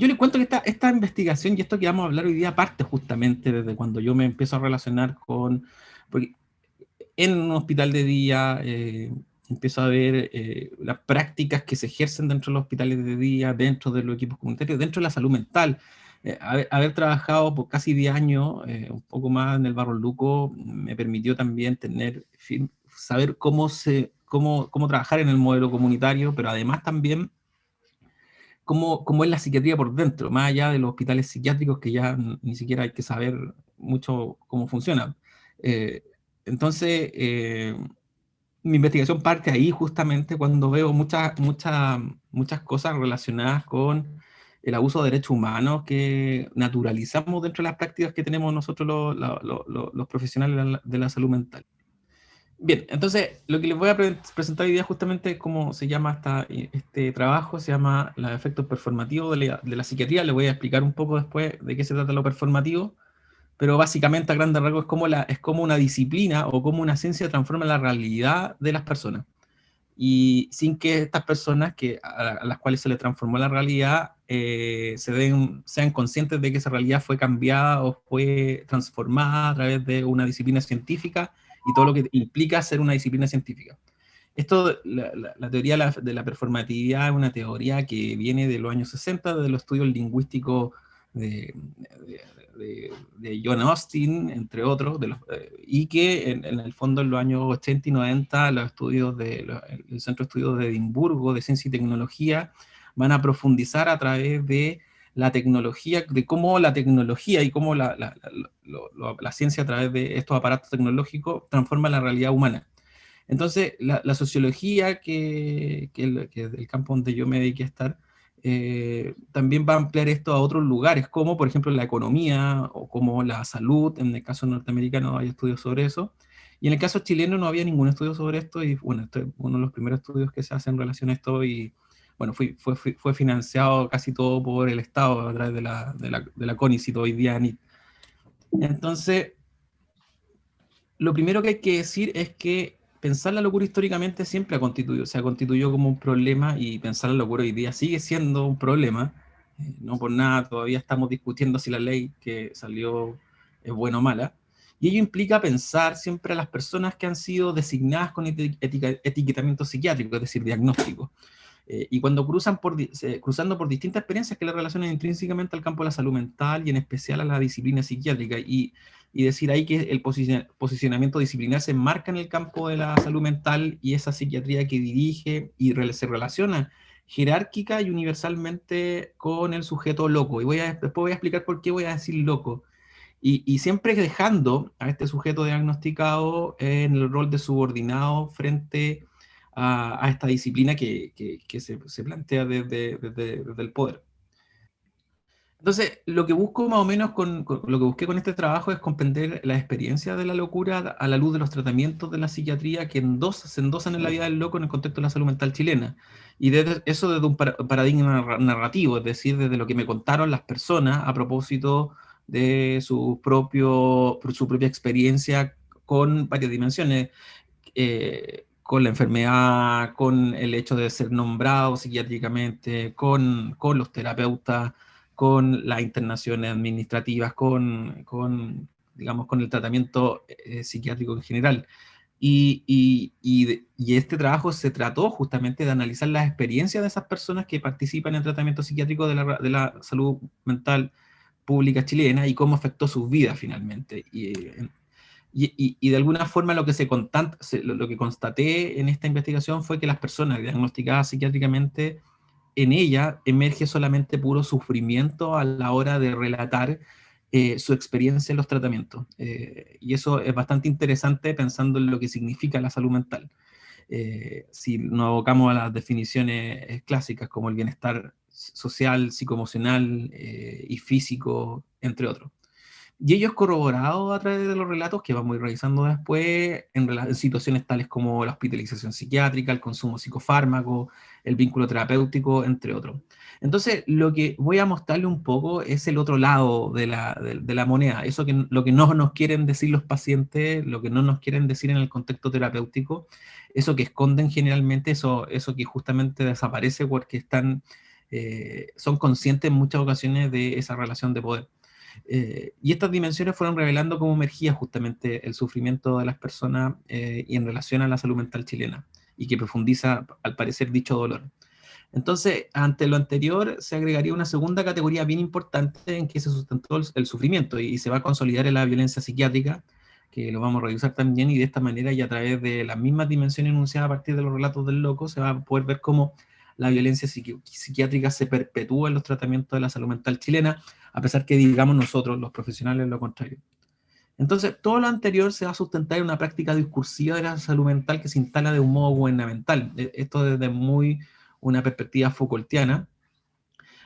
yo le cuento que esta investigación y esto que vamos a hablar hoy día parte justamente desde cuando yo me empiezo a relacionar con, porque en un hospital de día empiezo a ver las prácticas que se ejercen dentro de los hospitales de día, dentro de los equipos comunitarios, dentro de la salud mental. Haber trabajado por casi 10 años, un poco más en el Barro Luco, me permitió también saber cómo trabajar en el modelo comunitario, pero además también cómo es la psiquiatría por dentro, más allá de los hospitales psiquiátricos que ya ni siquiera hay que saber mucho cómo funciona. Eh, entonces, mi investigación parte ahí justamente cuando veo muchas cosas relacionadas con el abuso de derechos humanos que naturalizamos dentro de las prácticas que tenemos nosotros los profesionales de la salud mental. Bien, entonces lo que les voy a presentar hoy día justamente cómo se llama este trabajo, se llama los efectos performativos de la psiquiatría. Les voy a explicar un poco después de qué se trata lo performativo, pero básicamente a grandes rasgos es como una disciplina o como una ciencia transforma la realidad de las personas. Y sin que estas personas a las cuales se les transformó la realidad sean conscientes de que esa realidad fue cambiada o fue transformada a través de una disciplina científica y todo lo que implica ser una disciplina científica. La teoría de la performatividad es una teoría que viene de los años 60, de los estudios lingüísticos de, de John Austin, entre otros, y que en el fondo en los años 80 y 90 el Centro de Estudios de Edimburgo de Ciencia y Tecnología van a profundizar a través de la tecnología, de cómo la tecnología y cómo la ciencia a través de estos aparatos tecnológicos transforma la realidad humana. Entonces, la sociología, que es el campo donde yo me dediqué a estar, también va a ampliar esto a otros lugares, como por ejemplo la economía o como la salud. En el caso norteamericano hay estudios sobre eso. Y en el caso chileno no había ningún estudio sobre esto, y bueno, este es uno de los primeros estudios que se hace en relación a esto, y bueno, fue financiado casi todo por el Estado a través de la CONICET, hoy día NIT. Entonces, lo primero que hay que decir es que pensar la locura históricamente siempre se ha constituido como un problema, y pensar la locura hoy día sigue siendo un problema. No por nada todavía estamos discutiendo si la ley que salió es buena o mala. Y ello implica pensar siempre a las personas que han sido designadas con etiquetamiento psiquiátrico, es decir, diagnóstico. Y cuando cruzando por distintas experiencias que le relacionan intrínsecamente al campo de la salud mental y en especial a la disciplina psiquiátrica, y decir ahí que el posicionamiento disciplinar se enmarca en el campo de la salud mental y esa psiquiatría que dirige y se relaciona jerárquica y universalmente con el sujeto loco. Y después voy a explicar por qué voy a decir loco. Y siempre dejando a este sujeto diagnosticado en el rol de subordinado frente a esta disciplina que se plantea desde el poder. Entonces, lo que busco más o menos lo que busqué con este trabajo es comprender la experiencia de la locura a la luz de los tratamientos de la psiquiatría que se endosan en la vida del loco en el contexto de la salud mental chilena. Y eso desde un paradigma narrativo, es decir, desde lo que me contaron las personas a propósito de su propia experiencia con varias dimensiones, con la enfermedad, con el hecho de ser nombrado psiquiátricamente, con los terapeutas, con las internaciones administrativas, digamos, con el tratamiento psiquiátrico en general. Y este trabajo se trató justamente de analizar las experiencias de esas personas que participan en el tratamiento psiquiátrico de la salud mental pública chilena y cómo afectó sus vidas finalmente. Y de alguna forma lo que constaté en esta investigación fue que las personas diagnosticadas psiquiátricamente, en ella emerge solamente puro sufrimiento a la hora de relatar su experiencia en los tratamientos. Y eso es bastante interesante pensando en lo que significa la salud mental. Si nos abocamos a las definiciones clásicas como el bienestar social, psicoemocional y físico, entre otros. Y ello es corroborado a través de los relatos que vamos a ir revisando después en situaciones tales como la hospitalización psiquiátrica, el consumo de psicofármacos, el vínculo terapéutico, entre otros. Entonces, lo que voy a mostrarle un poco es el otro lado de la moneda, lo que no nos quieren decir los pacientes, lo que no nos quieren decir en el contexto terapéutico, eso que esconden generalmente, eso que justamente desaparece porque están son conscientes en muchas ocasiones de esa relación de poder. Y estas dimensiones fueron revelando cómo emergía justamente el sufrimiento de las personas y en relación a la salud mental chilena, y que profundiza, al parecer, dicho dolor. Entonces, ante lo anterior, se agregaría una segunda categoría bien importante en que se sustentó el sufrimiento y se va a consolidar en la violencia psiquiátrica, que lo vamos a revisar también, y de esta manera y a través de las mismas dimensiones enunciadas a partir de los relatos del loco, se va a poder ver cómo la violencia psiquiátrica se perpetúa en los tratamientos de la salud mental chilena, a pesar que digamos nosotros, los profesionales, lo contrario. Entonces, todo lo anterior se va a sustentar en una práctica discursiva de la salud mental que se instala de un modo gubernamental. Esto desde muy una perspectiva Foucaultiana,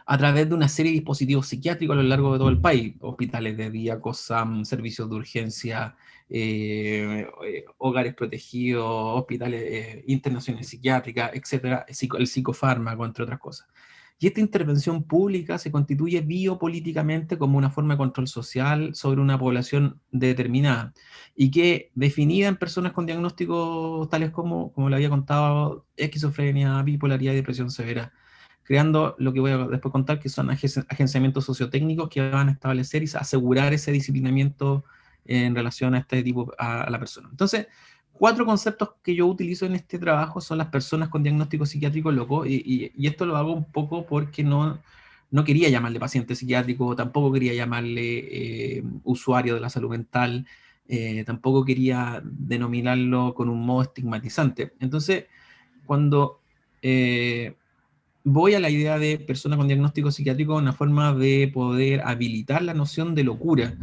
a través de una serie de dispositivos psiquiátricos a lo largo de todo el país: hospitales de día, COSAM, servicios de urgencia, hogares protegidos, hospitales, internaciones psiquiátricas, etcétera, el psicofármaco, entre otras cosas. Y esta intervención pública se constituye biopolíticamente como una forma de control social sobre una población determinada, y que, definida en personas con diagnósticos tales como le había contado, esquizofrenia, bipolaridad y depresión severa, creando lo que voy a después contar, que son agenciamientos sociotécnicos que van a establecer y asegurar ese disciplinamiento en relación a este tipo, a la persona. Entonces, 4 conceptos que yo utilizo en este trabajo son las personas con diagnóstico psiquiátrico loco, y esto lo hago un poco porque no quería llamarle paciente psiquiátrico, tampoco quería llamarle usuario de la salud mental, tampoco quería denominarlo con un modo estigmatizante. Entonces, cuando voy a la idea de persona con diagnóstico psiquiátrico, una forma de poder habilitar la noción de locura.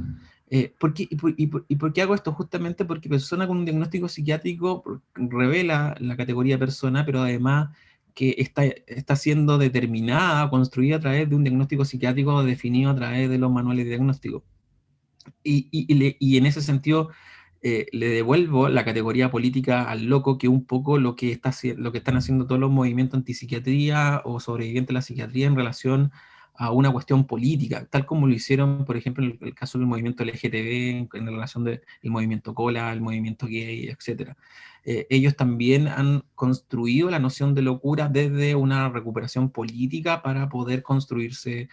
¿Por qué hago esto? Justamente porque persona con un diagnóstico psiquiátrico revela la categoría persona, pero además que está siendo determinada, construida a través de un diagnóstico psiquiátrico definido a través de los manuales de diagnóstico. Y en ese sentido, le devuelvo la categoría política al loco, que un poco lo que están haciendo todos los movimientos antipsiquiatría o sobrevivientes de la psiquiatría en relación a una cuestión política, tal como lo hicieron, por ejemplo, en el caso del movimiento LGTB, en relación del movimiento COLA, el movimiento gay, etc. Ellos también han construido la noción de locura desde una recuperación política para poder construirse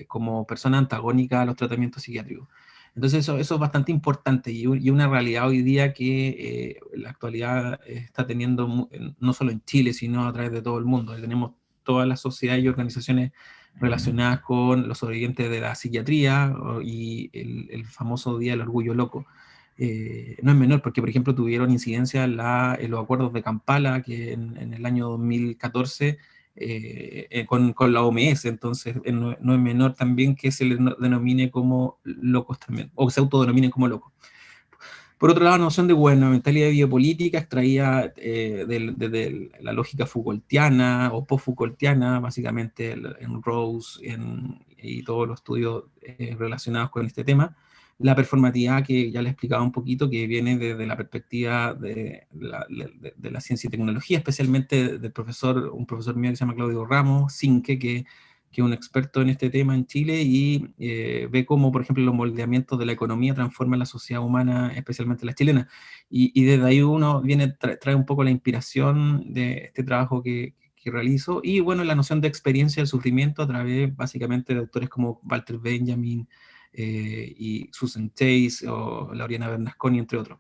como persona antagónica a los tratamientos psiquiátricos. Entonces eso es bastante importante, y una realidad hoy día que la actualidad está teniendo, no solo en Chile, sino a través de todo el mundo. Tenemos todas las sociedades y organizaciones relacionadas con los sobrevivientes de la psiquiatría y el famoso Día del Orgullo Loco. No es menor, porque por ejemplo tuvieron incidencia en los acuerdos de Kampala, que en el año 2014 con la OMS. Entonces no es menor también que se les denomine como locos también, o se autodenominen como locos. Por otro lado, la noción de gubernamentalidad y biopolítica extraída de la lógica Foucaultiana o post-Foucaultiana, básicamente en Rose y todos los estudios relacionados con este tema. La performatividad, que ya les explicaba un poquito, que viene desde la perspectiva de la ciencia y tecnología, especialmente un profesor mío que se llama Claudio Ramos, Cinque, que es un experto en este tema en Chile, y ve cómo, por ejemplo, los moldeamientos de la economía transforman la sociedad humana, especialmente la chilena. Y desde ahí uno trae un poco la inspiración de este trabajo que realizo, y bueno, la noción de experiencia del sufrimiento a través, básicamente, de autores como Walter Benjamin, y Susan Chase o Laureana Bernasconi, entre otros.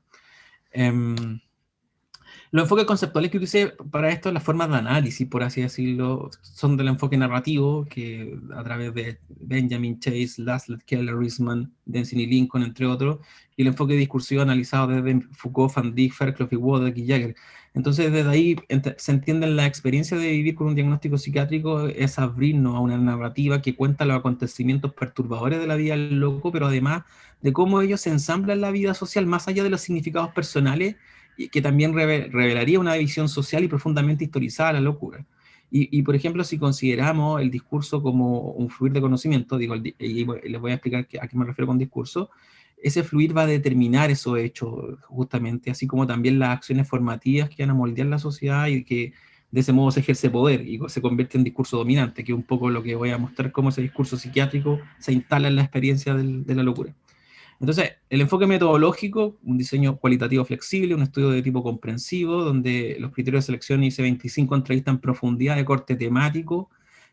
Los enfoques conceptuales que utilicé para esto, las formas de análisis, por así decirlo, son del enfoque narrativo, que a través de Benjamin, Chase, Laszlo, Keller, Risman, Denzin y Lincoln, entre otros, y el enfoque discursivo analizado desde Foucault, Van Dijk, Fairclough y Wodak y Jagger. Entonces, desde ahí se entiende la experiencia de vivir con un diagnóstico psiquiátrico es abrirnos a una narrativa que cuenta los acontecimientos perturbadores de la vida del loco, pero además de cómo ellos se ensamblan en la vida social, más allá de los significados personales, y que también revelaría una visión social y profundamente historizada de la locura. Por ejemplo, si consideramos el discurso como un fluir de conocimiento, y les voy a explicar a qué me refiero con discurso, ese fluir va a determinar esos hechos, justamente, así como también las acciones formativas que van a moldear la sociedad, y que de ese modo se ejerce poder y se convierte en discurso dominante, que es un poco lo que voy a mostrar, cómo ese discurso psiquiátrico se instala en la experiencia de la locura. Entonces, el enfoque metodológico: un diseño cualitativo flexible, un estudio de tipo comprensivo, donde los criterios de selección hice 25 entrevistas en profundidad de corte temático,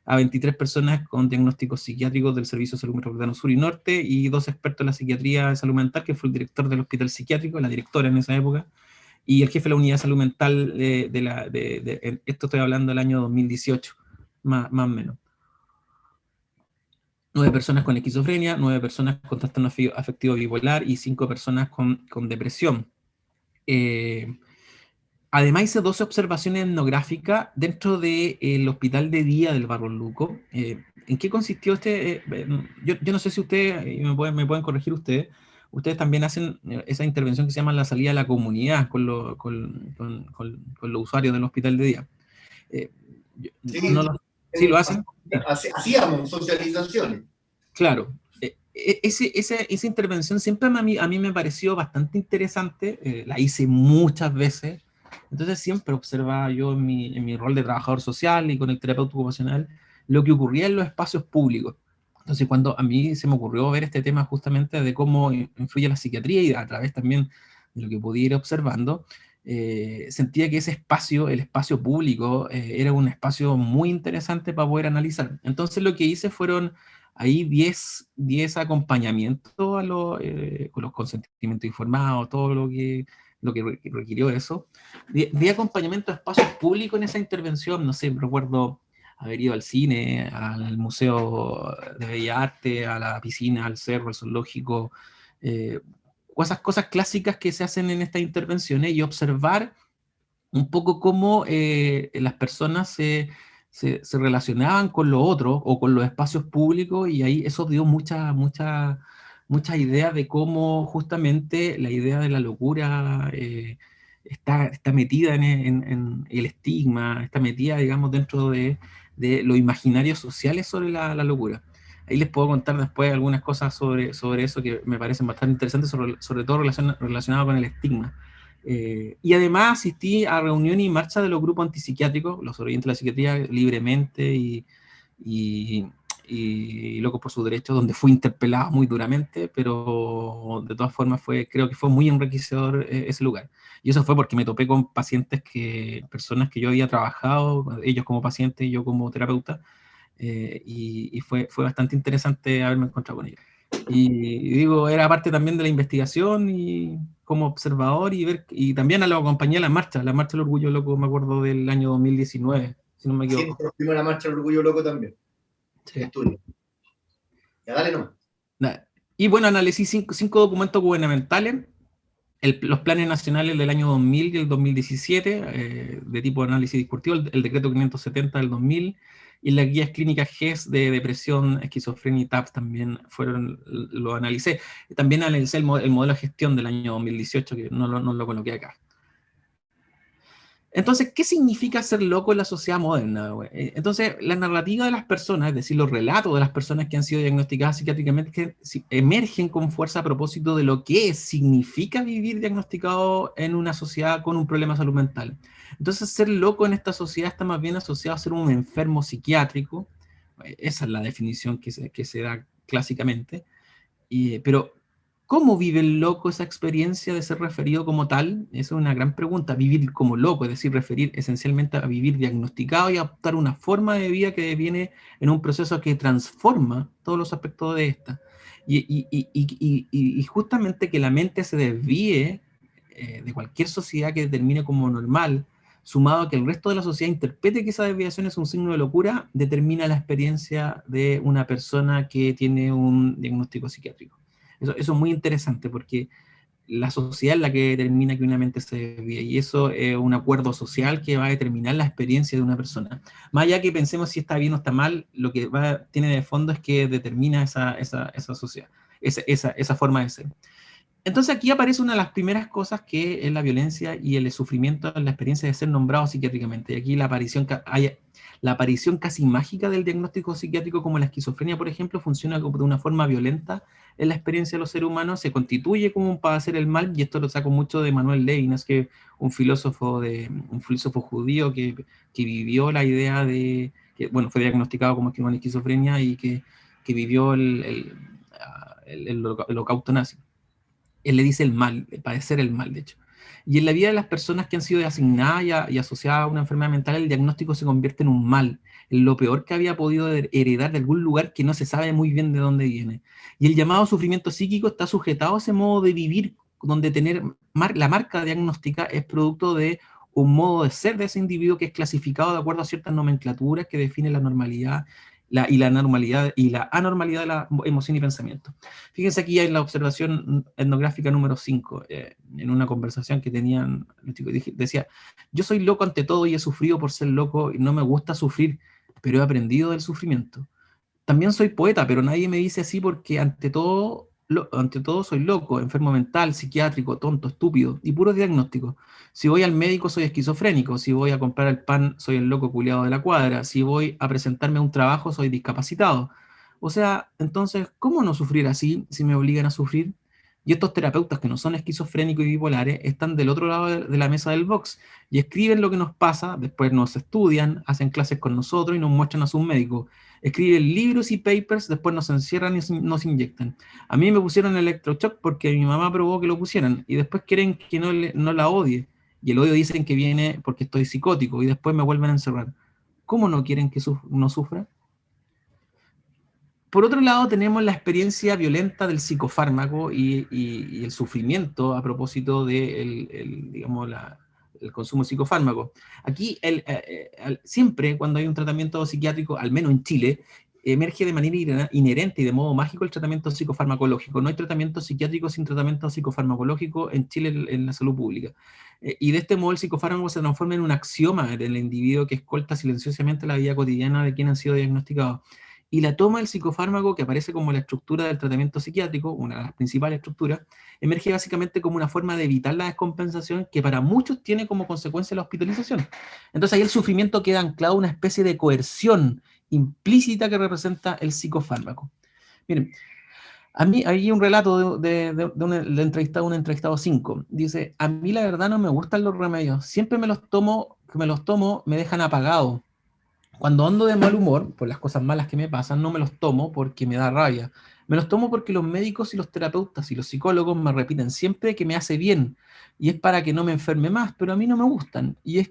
a 23 personas con diagnósticos psiquiátricos del Servicio de Salud Metropolitano Sur y Norte, y 2 expertos en la psiquiatría de salud mental, que fue el director del hospital psiquiátrico, la directora en esa época, y el jefe de la unidad de salud mental esto estoy hablando del año 2018, más o menos. 9 personas con esquizofrenia, 9 personas con trastorno afectivo bipolar y 5 personas con depresión. Además hice 12 observaciones etnográficas dentro del hospital de día del Barro Luco. ¿En qué consistió este? Yo no sé si ustedes, me pueden corregir ustedes también hacen esa intervención que se llama la salida a la comunidad con los usuarios del hospital de día. Sí, ¿Sí lo hacen? hacíamos socializaciones. Claro. Esa intervención siempre a mí me pareció bastante interesante, la hice muchas veces, entonces siempre observaba yo en mi rol de trabajador social y con el terapeuta ocupacional lo que ocurría en los espacios públicos. Entonces cuando a mí se me ocurrió ver este tema justamente de cómo influye la psiquiatría y a través también de lo que podía ir observando, sentía que ese espacio, el espacio público, era un espacio muy interesante para poder analizar. Entonces lo que hice fueron ahí 10 acompañamientos con los consentimientos informados, todo lo que requirió eso. 10 acompañamientos a espacios públicos en esa intervención, no sé, recuerdo haber ido al cine, al Museo de Bellas Artes, a la piscina, al cerro, al zoológico, cosas clásicas que se hacen en estas intervenciones y observar un poco cómo las personas se relacionaban con lo otro o con los espacios públicos, y ahí eso dio mucha idea de cómo justamente la idea de la locura está metida en el estigma, está metida, digamos, dentro de los imaginarios sociales sobre la locura. Ahí les puedo contar después algunas cosas sobre eso que me parecen bastante interesantes, sobre todo relacionado con el estigma. Y además asistí a reuniones y marchas de los grupos antipsiquiátricos, los sobrevivientes de la psiquiatría, libremente y Locos por sus Derechos, donde fui interpelado muy duramente, pero de todas formas creo que fue muy enriquecedor ese lugar. Y eso fue porque me topé con personas que yo había trabajado, ellos como pacientes y yo como terapeuta, y fue bastante interesante haberme encontrado con ellos. Y digo, era parte también de la investigación y como observador y también lo acompañé a la marcha del Orgullo Loco, me acuerdo del año 2019, si no me equivoco. Sí, la primera marcha del Orgullo Loco también. Sí. Estudio. Ya dale nomás. Y bueno, analicé 5 documentos gubernamentales, los planes nacionales del año 2000 y el 2017, de tipo de análisis discursivo, el decreto 570 del 2000, y las guías clínicas GES de depresión, esquizofrenia y TAP también lo analicé. También analicé el modelo de gestión del año 2018, que no lo coloqué acá. Entonces, ¿qué significa ser loco en la sociedad moderna? Entonces, la narrativa de las personas, es decir, los relatos de las personas que han sido diagnosticadas psiquiátricamente, emergen con fuerza a propósito de lo que significa vivir diagnosticado en una sociedad con un problema de salud mental. Entonces, ser loco en esta sociedad está más bien asociado a ser un enfermo psiquiátrico. Esa es la definición que se da clásicamente. Pero, ¿cómo vive el loco esa experiencia de ser referido como tal? Esa es una gran pregunta. Vivir como loco, es decir, referir esencialmente a vivir diagnosticado y adoptar una forma de vida que viene en un proceso que transforma todos los aspectos de esta. Y justamente que la mente se desvíe de cualquier sociedad que determine como normal, sumado a que el resto de la sociedad interprete que esa desviación es un signo de locura, determina la experiencia de una persona que tiene un diagnóstico psiquiátrico. Eso es muy interesante porque la sociedad es la que determina que una mente se desvíe, y eso es un acuerdo social que va a determinar la experiencia de una persona. Más allá que pensemos si está bien o está mal, lo que tiene de fondo es que determina esa sociedad, esa forma de ser. Entonces aquí aparece una de las primeras cosas, que es la violencia y el sufrimiento en la experiencia de ser nombrado psiquiátricamente. Y aquí la aparición casi mágica del diagnóstico psiquiátrico, como la esquizofrenia, por ejemplo, funciona como de una forma violenta en la experiencia de los seres humanos, se constituye como para hacer el mal, y esto lo saco mucho de Manuel Levinas, que es un filósofo judío que vivió la idea de, que bueno, fue diagnosticado como con esquizofrenia y que vivió el holocausto nazi. Él le dice el mal, padecer el mal, de hecho. Y en la vida de las personas que han sido asignadas y asociadas a una enfermedad mental, el diagnóstico se convierte en un mal, lo peor que había podido heredar de algún lugar que no se sabe muy bien de dónde viene. Y el llamado sufrimiento psíquico está sujetado a ese modo de vivir, donde tener la marca diagnóstica es producto de un modo de ser de ese individuo que es clasificado de acuerdo a ciertas nomenclaturas que definen la normalidad y la normalidad y la anormalidad de la emoción y pensamiento. Fíjense aquí en la observación etnográfica número 5, en una conversación que tenían los chicos, decía, yo soy loco ante todo y he sufrido por ser loco y no me gusta sufrir, pero he aprendido del sufrimiento. También soy poeta, pero nadie me dice así porque ante todo soy loco, enfermo mental, psiquiátrico, tonto, estúpido y puro diagnóstico. Si voy al médico soy esquizofrénico, si voy a comprar el pan soy el loco culiado de la cuadra, si voy a presentarme a un trabajo soy discapacitado. O sea, entonces, ¿cómo no sufrir así si me obligan a sufrir? Y estos terapeutas que no son esquizofrénicos y bipolares están del otro lado de la mesa del box y escriben lo que nos pasa, después nos estudian, hacen clases con nosotros y nos muestran a sus médicos. Escriben libros y papers, después nos encierran y nos inyectan. A mí me pusieron electroshock porque mi mamá probó que lo pusieran y después quieren que no la odie. Y el odio dicen que viene porque estoy psicótico y después me vuelven a encerrar. ¿Cómo no quieren que no sufra? Por otro lado, tenemos la experiencia violenta del psicofármaco y el sufrimiento a propósito de digamos, el consumo de psicofármaco. Aquí, siempre cuando hay un tratamiento psiquiátrico, al menos en Chile, emerge de manera inherente y de modo mágico el tratamiento psicofarmacológico. No hay tratamiento psiquiátrico sin tratamiento psicofarmacológico en Chile en la salud pública. Y de este modo el psicofármaco se transforma en un axioma del individuo que escolta silenciosamente la vida cotidiana de quienes han sido diagnosticados. Y la toma del psicofármaco, que aparece como la estructura del tratamiento psiquiátrico, una de las principales estructuras, emerge básicamente como una forma de evitar la descompensación que para muchos tiene como consecuencia la hospitalización. Entonces ahí el sufrimiento queda anclado a una especie de coerción implícita que representa el psicofármaco. Miren, a mí hay un relato de un entrevistado 5. Dice, a mí la verdad no me gustan los remedios, siempre me los tomo, me dejan apagado. Cuando ando de mal humor, por las cosas malas que me pasan, no me los tomo porque me da rabia. Me los tomo porque los médicos y los terapeutas y los psicólogos me repiten siempre que me hace bien. Y es para que no me enferme más, pero a mí no me gustan. Y es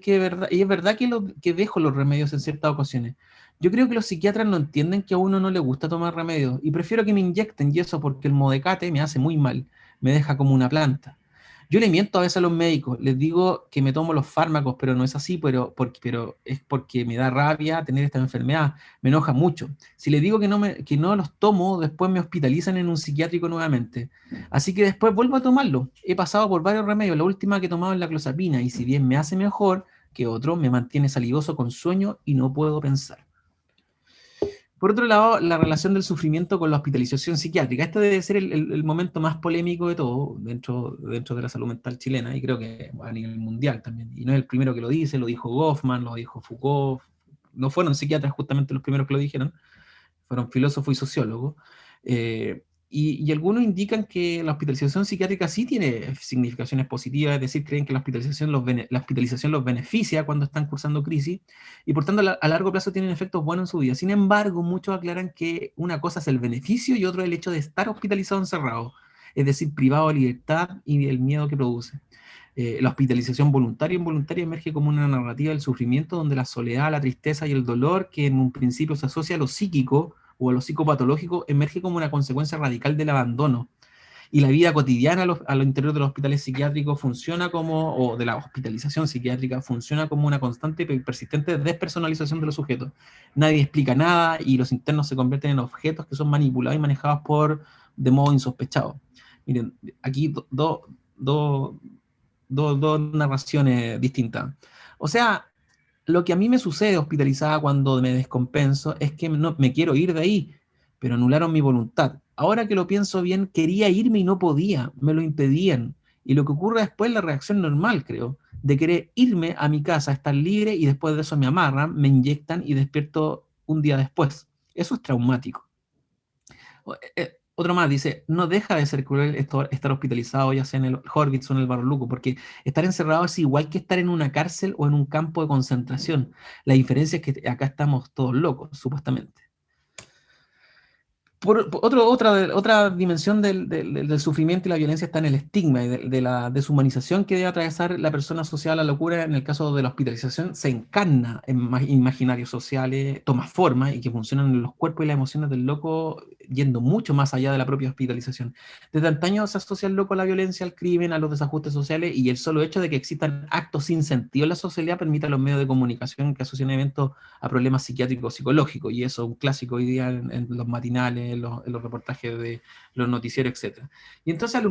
verdad que dejo los remedios en ciertas ocasiones. Yo creo que los psiquiatras no entienden que a uno no le gusta tomar remedios. Y prefiero que me inyecten y eso porque el modecate me hace muy mal. Me deja como una planta. Yo le miento a veces a los médicos, les digo que me tomo los fármacos, pero no es así, pero es porque me da rabia tener esta enfermedad, me enoja mucho. Si les digo que no los tomo, después me hospitalizan en un psiquiátrico nuevamente. Así que después vuelvo a tomarlo. He pasado por varios remedios, la última que he tomado es la clozapina, y si bien me hace mejor que otro, me mantiene salivoso con sueño y no puedo pensar. Por otro lado, la relación del sufrimiento con la hospitalización psiquiátrica. Este debe ser el momento más polémico de todo dentro de la salud mental chilena y creo que a nivel mundial también. Y no es el primero que lo dice, lo dijo Goffman, lo dijo Foucault. No fueron psiquiatras justamente los primeros que lo dijeron, fueron filósofos y sociólogos. Y algunos indican que la hospitalización psiquiátrica sí tiene significaciones positivas, es decir, creen que la hospitalización los beneficia cuando están cursando crisis y por tanto a largo plazo tienen efectos buenos en su vida. Sin embargo, muchos aclaran que una cosa es el beneficio y otro el hecho de estar hospitalizado encerrado, es decir, privado de libertad y el miedo que produce. La hospitalización voluntaria e involuntaria emerge como una narrativa del sufrimiento donde la soledad, la tristeza y el dolor, que en un principio se asocia a lo psíquico o a lo psicopatológico, emerge como una consecuencia radical del abandono. Y la vida cotidiana a lo interior de los hospitales psiquiátricos o de la hospitalización psiquiátrica, funciona como una constante y persistente despersonalización de los sujetos. Nadie explica nada y los internos se convierten en objetos que son manipulados y manejados de modo insospechado. Miren, aquí dos narraciones distintas. O sea, lo que a mí me sucede hospitalizada cuando me descompenso es que no, me quiero ir de ahí, pero anularon mi voluntad. Ahora que lo pienso bien, quería irme y no podía, me lo impedían. Y lo que ocurre después es la reacción normal, creo, de querer irme a mi casa, estar libre y después de eso me amarran, me inyectan y despierto un día después. Eso es traumático. Otro más dice, no deja de ser cruel estar hospitalizado, ya sea en el Horvitz o en el Barro Luco, porque estar encerrado es igual que estar en una cárcel o en un campo de concentración. La diferencia es que acá estamos todos locos, supuestamente. Otra dimensión del sufrimiento y la violencia está en el estigma y de la deshumanización que debe atravesar la persona asociada a la locura. En el caso de la hospitalización, se encarna en imaginarios sociales, toma forma y que funcionan en los cuerpos y las emociones del loco, yendo mucho más allá de la propia hospitalización. Desde antaño se asocia al loco a la violencia, al crimen, a los desajustes sociales, y el solo hecho de que existan actos sin sentido en la sociedad permite a los medios de comunicación que asocian eventos a problemas psiquiátricos psicológicos, y eso es un clásico hoy día en los matinales, en los reportajes de los noticieros, etc. Y entonces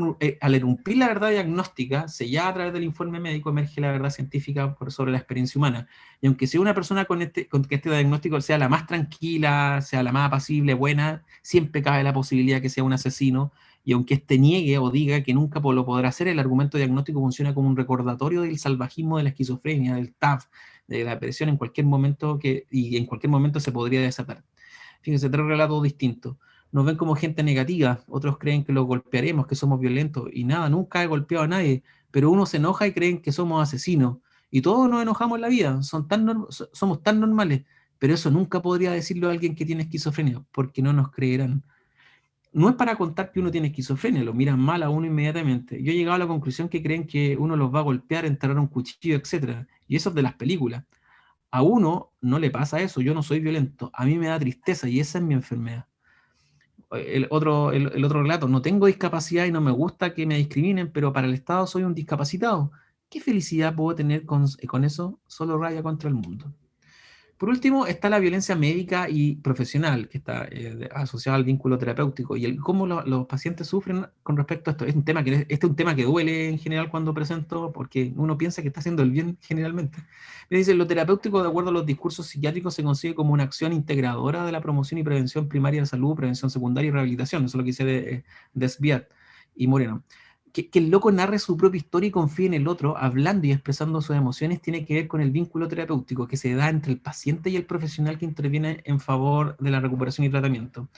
al irrumpir la verdad diagnóstica, sellada a través del informe médico, emerge la verdad científica sobre la experiencia humana. Y aunque sea una persona con que este diagnóstico sea la más tranquila, sea la más apacible, buena, siempre cabe la posibilidad que sea un asesino, y aunque éste niegue o diga que nunca lo podrá hacer, el argumento diagnóstico funciona como un recordatorio del salvajismo de la esquizofrenia, del TAF, de la depresión en cualquier momento y en cualquier momento se podría desatar. Fíjense, 3 relatos distintos. Nos ven como gente negativa, otros creen que los golpearemos, que somos violentos, y nada, nunca he golpeado a nadie, pero uno se enoja y creen que somos asesinos, y todos nos enojamos en la vida, somos tan normales, pero eso nunca podría decirlo a alguien que tiene esquizofrenia, porque no nos creerán. No es para contar que uno tiene esquizofrenia, lo miran mal a uno inmediatamente. Yo he llegado a la conclusión que creen que uno los va a golpear, enterrar un cuchillo, etc. Y eso es de las películas. A uno no le pasa eso, yo no soy violento, a mí me da tristeza y esa es mi enfermedad. El otro relato, no tengo discapacidad y no me gusta que me discriminen, pero para el Estado soy un discapacitado. ¿Qué felicidad puedo tener con eso? Solo raya contra el mundo. Por último, está la violencia médica y profesional, que está asociada al vínculo terapéutico, y cómo los pacientes sufren con respecto a esto. Este es un tema que duele en general cuando presento, porque uno piensa que está haciendo el bien generalmente. Me dice, lo terapéutico, de acuerdo a los discursos psiquiátricos, se consigue como una acción integradora de la promoción y prevención primaria de salud, prevención secundaria y rehabilitación. Eso es lo que dice Desbiat y Moreno. Que el loco narre su propia historia y confíe en el otro, hablando y expresando sus emociones, tiene que ver con el vínculo terapéutico que se da entre el paciente y el profesional que interviene en favor de la recuperación y tratamiento.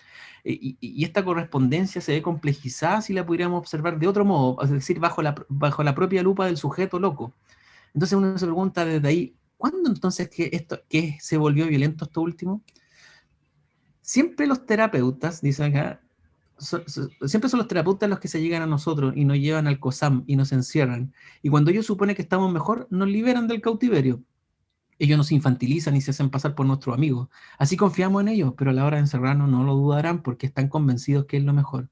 Y esta correspondencia se ve complejizada si la pudiéramos observar de otro modo, es decir, bajo la propia lupa del sujeto loco. Entonces uno se pregunta desde ahí, ¿cuándo entonces que se volvió violento esto último? Siempre los terapeutas, dice acá, siempre son los terapeutas los que se llegan a nosotros y nos llevan al COSAM y nos encierran. Y cuando ellos suponen que estamos mejor, nos liberan del cautiverio. Ellos nos infantilizan y se hacen pasar por nuestros amigos. Así confiamos en ellos, pero a la hora de encerrarnos no lo dudarán porque están convencidos que es lo mejor.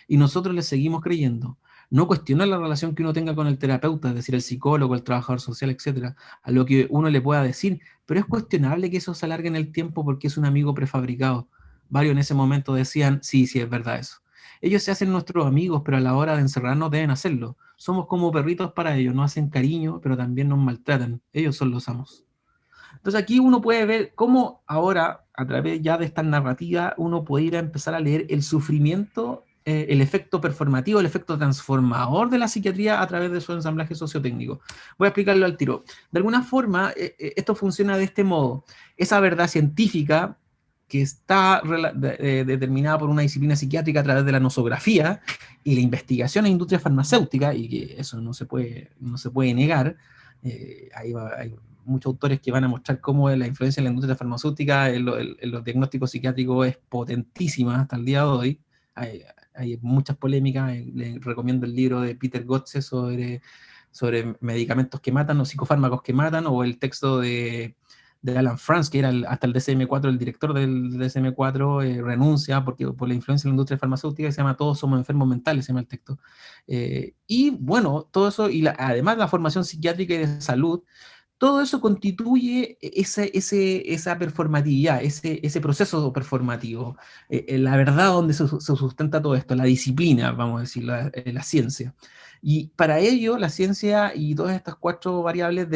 Y nosotros les seguimos creyendo. No cuestiona la relación que uno tenga con el terapeuta, es decir, el psicólogo, el trabajador social, etcétera, a lo que uno le pueda decir, pero es cuestionable que eso se alargue en el tiempo porque es un amigo prefabricado. Varios en ese momento decían, sí, sí, es verdad eso. Ellos se hacen nuestros amigos, pero a la hora de encerrarnos deben hacerlo. Somos como perritos para ellos, nos hacen cariño, pero también nos maltratan. Ellos son los amos. Entonces aquí uno puede ver cómo ahora, a través ya de esta narrativa, uno puede ir a empezar a leer el sufrimiento, el efecto performativo, el efecto transformador de la psiquiatría a través de su ensamblaje sociotécnico. Voy a explicarlo al tiro. De alguna forma, esto funciona de este modo. Esa verdad científica que está determinada por una disciplina psiquiátrica a través de la nosografía y la investigación en industria farmacéutica, y que eso no se puede negar, hay muchos autores que van a mostrar cómo la influencia en la industria farmacéutica en los diagnósticos psiquiátricos es potentísima hasta el día de hoy. Hay muchas polémicas. Les recomiendo el libro de Peter Gotze sobre medicamentos que matan o psicofármacos que matan, o el texto de Alan Franz, que era hasta el DSM-4, el director del DSM-4, renuncia por la influencia en la industria farmacéutica, que se llama Todos somos enfermos mentales, se llama el texto. Y bueno, todo eso, y además la formación psiquiátrica y de salud, todo eso constituye esa performatividad, ese proceso performativo, la verdad donde se sustenta todo esto, la disciplina, vamos a decir, la ciencia. Y para ello, la ciencia y todas estas 4 variables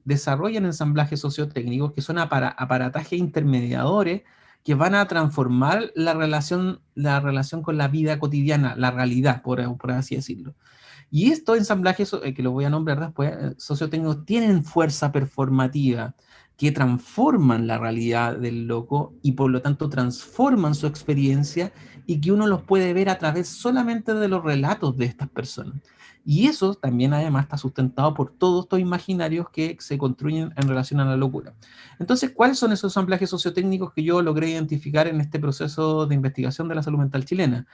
desarrollan ensamblajes sociotécnicos que son aparatajes intermediadores que van a transformar la relación con la vida cotidiana, la realidad, por así decirlo. Y estos ensamblajes, que los voy a nombrar después, sociotécnicos, tienen fuerza performativa, que transforman la realidad del loco y por lo tanto transforman su experiencia y que uno los puede ver a través solamente de los relatos de estas personas. Y eso también además está sustentado por todos estos imaginarios que se construyen en relación a la locura. Entonces, ¿cuáles son esos ensamblajes sociotécnicos que yo logré identificar en este proceso de investigación de la salud mental chilena?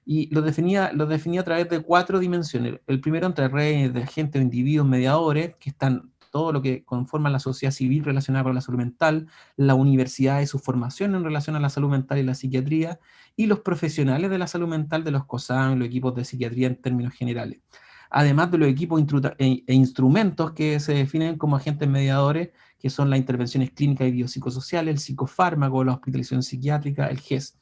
Y lo definía a través de 4 dimensiones. El primero, entre redes de agentes o individuos mediadores, que están todo lo que conforma la sociedad civil relacionada con la salud mental, la universidad y su formación en relación a la salud mental y la psiquiatría, y los profesionales de la salud mental de los COSAM, los equipos de psiquiatría en términos generales. Además de los equipos e instrumentos que se definen como agentes mediadores, que son las intervenciones clínicas y biopsicosociales, el psicofármaco, la hospitalización psiquiátrica, el GES.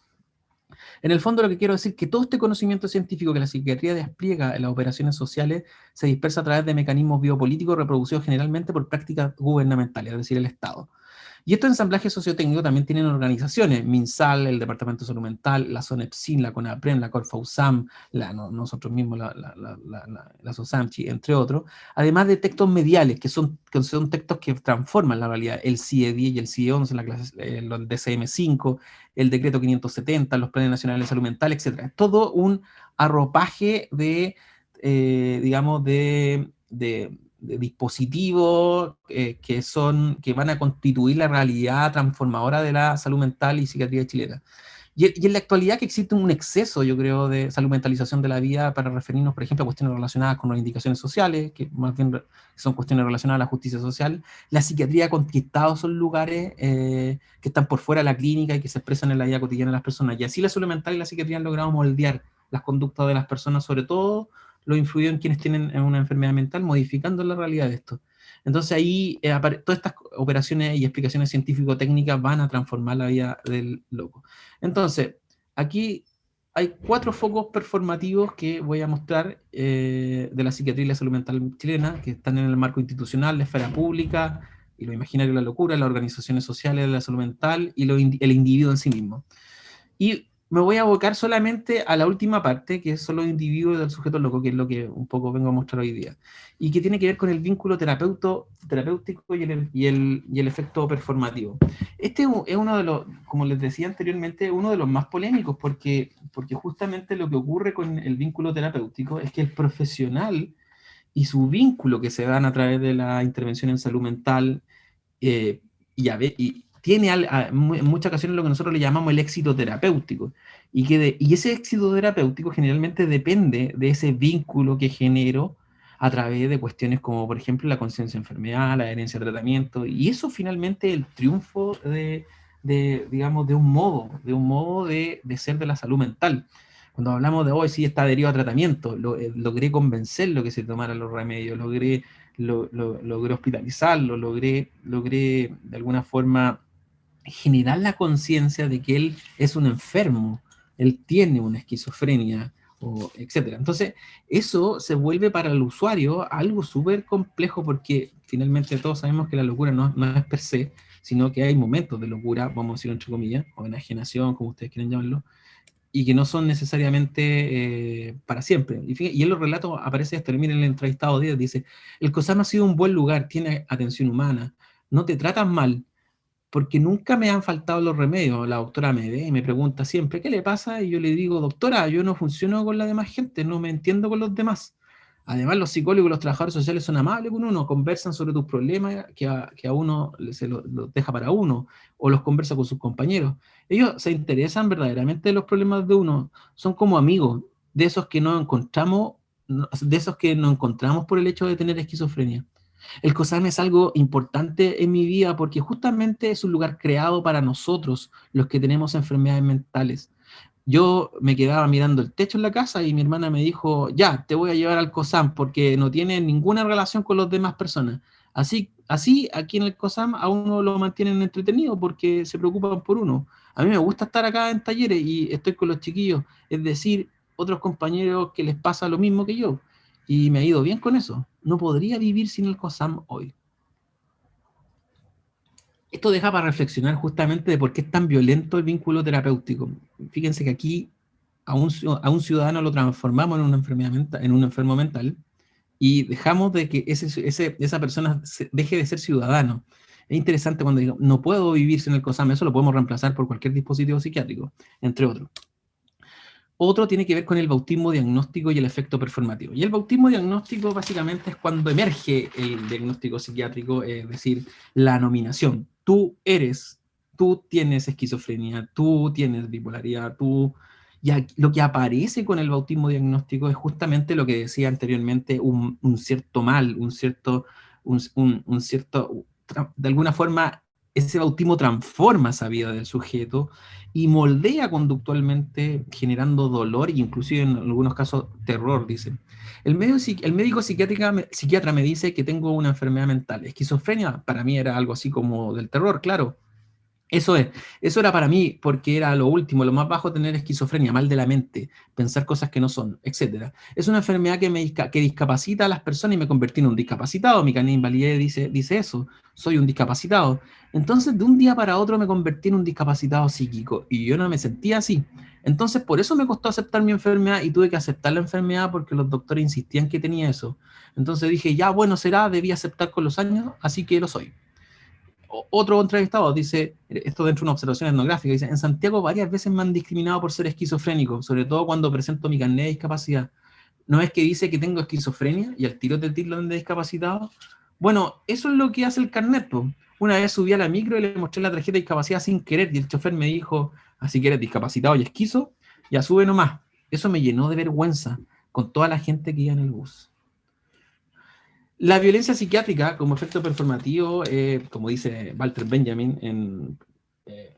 En el fondo lo que quiero decir es que todo este conocimiento científico que la psiquiatría despliega en las operaciones sociales se dispersa a través de mecanismos biopolíticos reproducidos generalmente por prácticas gubernamentales, es decir, el Estado. Y estos ensamblajes sociotécnicos también tienen organizaciones, MinSal, el Departamento de Salud Mental, la SONEPSIN, la CONAPREM, la Corfausam, nosotros mismos, la SOSAMCHI, entre otros, además de textos mediales, que son textos que transforman la realidad, el CIE 10 y el CIE 11, el DCM5, el Decreto 570, los Planes Nacionales de Salud Mental, etc. Todo un arropaje de digamos, de dispositivos que van a constituir la realidad transformadora de la salud mental y psiquiatría chilena. Y en la actualidad que existe un exceso, yo creo, de salud mentalización de la vida para referirnos, por ejemplo, a cuestiones relacionadas con las indicaciones sociales, que más bien son cuestiones relacionadas a la justicia social. La psiquiatría ha conquistado esos lugares que están por fuera de la clínica y que se expresan en la vida cotidiana de las personas. Y así la salud mental y la psiquiatría han logrado moldear las conductas de las personas, sobre todo lo influido en quienes tienen una enfermedad mental, modificando la realidad de esto. Entonces ahí todas estas operaciones y explicaciones científico-técnicas van a transformar la vida del loco. Entonces, aquí hay 4 focos performativos que voy a mostrar de la psiquiatría y la salud mental chilena, que están en el marco institucional, la esfera pública, y lo imaginario de la locura, las organizaciones sociales de la salud mental y el individuo en sí mismo. Y me voy a abocar solamente a la última parte, que son los individuos del sujeto loco, que es lo que un poco vengo a mostrar hoy día, y que tiene que ver con el vínculo terapéutico y el efecto performativo. Este es uno de los, como les decía anteriormente, uno de los más polémicos, porque justamente lo que ocurre con el vínculo terapéutico es que el profesional y su vínculo que se dan a través de la intervención en salud mental, y tiene en muchas ocasiones lo que nosotros le llamamos el éxito terapéutico, y ese éxito terapéutico generalmente depende de ese vínculo que genero a través de cuestiones como, por ejemplo, la conciencia de enfermedad, la adherencia al tratamiento, y eso finalmente es el triunfo digamos, de un modo de ser de la salud mental. Cuando hablamos de hoy, sí está adherido a tratamiento, logré convencerlo que se tomara los remedios, logré hospitalizarlo, logré de alguna forma generar la conciencia de que él es un enfermo, él tiene una esquizofrenia, etc. Entonces, eso se vuelve para el usuario algo súper complejo porque finalmente todos sabemos que la locura no es per se, sino que hay momentos de locura, vamos a decir entre comillas, o enajenación, como ustedes quieren llamarlo, y que no son necesariamente para siempre. Y en los relatos aparece esto, miren el entrevistado 10, dice, el COSAM ha sido un buen lugar, tiene atención humana, no te tratan mal, porque nunca me han faltado los remedios. La doctora me ve y me pregunta siempre, ¿qué le pasa? Y yo le digo, doctora, yo no funciono con la demás gente, no me entiendo con los demás. Además, los psicólogos y los trabajadores sociales son amables con uno, conversan sobre tus problemas que a uno se los deja para uno, o los conversa con sus compañeros. Ellos se interesan verdaderamente de los problemas de uno, son como amigos, de esos que no encontramos, de esos que nos encontramos por el hecho de tener esquizofrenia. El COSAM es algo importante en mi vida porque justamente es un lugar creado para nosotros, los que tenemos enfermedades mentales. Yo me quedaba mirando el techo en la casa y mi hermana me dijo, ya, te voy a llevar al COSAM porque no tiene ninguna relación con las demás personas. Así, aquí en el COSAM a uno lo mantienen entretenido porque se preocupan por uno. A mí me gusta estar acá en talleres y estoy con los chiquillos, es decir, otros compañeros que les pasa lo mismo que yo. Y me ha ido bien con eso. No podría vivir sin el COSAM hoy. Esto deja para reflexionar justamente de por qué es tan violento el vínculo terapéutico. Fíjense que aquí a un ciudadano lo transformamos en un enfermo mental y dejamos de que esa persona deje de ser ciudadano. Es interesante cuando digo, no puedo vivir sin el COSAM, eso lo podemos reemplazar por cualquier dispositivo psiquiátrico, entre otros. Otro tiene que ver con el bautismo diagnóstico y el efecto performativo. Y el bautismo diagnóstico básicamente es cuando emerge el diagnóstico psiquiátrico, es decir, la nominación. Tú tienes esquizofrenia, tú tienes bipolaridad, lo que aparece con el bautismo diagnóstico es justamente lo que decía anteriormente, un cierto mal, de alguna forma, ese bautismo transforma esa vida del sujeto y moldea conductualmente, generando dolor e inclusive en algunos casos terror, dicen. El médico psiquiatra me dice que tengo una enfermedad mental. Esquizofrenia para mí era algo así como del terror, claro. Eso era para mí porque era lo último, lo más bajo, tener esquizofrenia, mal de la mente, pensar cosas que no son, etc. Es una enfermedad que discapacita a las personas y me convertí en un discapacitado. Mi carnet de invalidez dice eso, soy un discapacitado. Entonces, de un día para otro me convertí en un discapacitado psíquico y yo no me sentía así. Entonces, por eso me costó aceptar mi enfermedad y tuve que aceptar la enfermedad porque los doctores insistían que tenía eso. Entonces dije, ya, bueno, debí aceptar con los años, así que lo soy. Otro entrevistado dice, esto dentro de una observación etnográfica, dice, en Santiago varias veces me han discriminado por ser esquizofrénico, sobre todo cuando presento mi carnet de discapacidad. ¿No es que dice que tengo esquizofrenia y al tiro del título de discapacitado? Bueno, eso es lo que hace el carnet, po. Una vez subí a la micro y le mostré la tarjeta de discapacidad sin querer y el chofer me dijo, así que eres discapacitado y esquizo, ya sube nomás. Eso me llenó de vergüenza con toda la gente que iba en el bus. La violencia psiquiátrica como efecto performativo, como dice Walter Benjamin,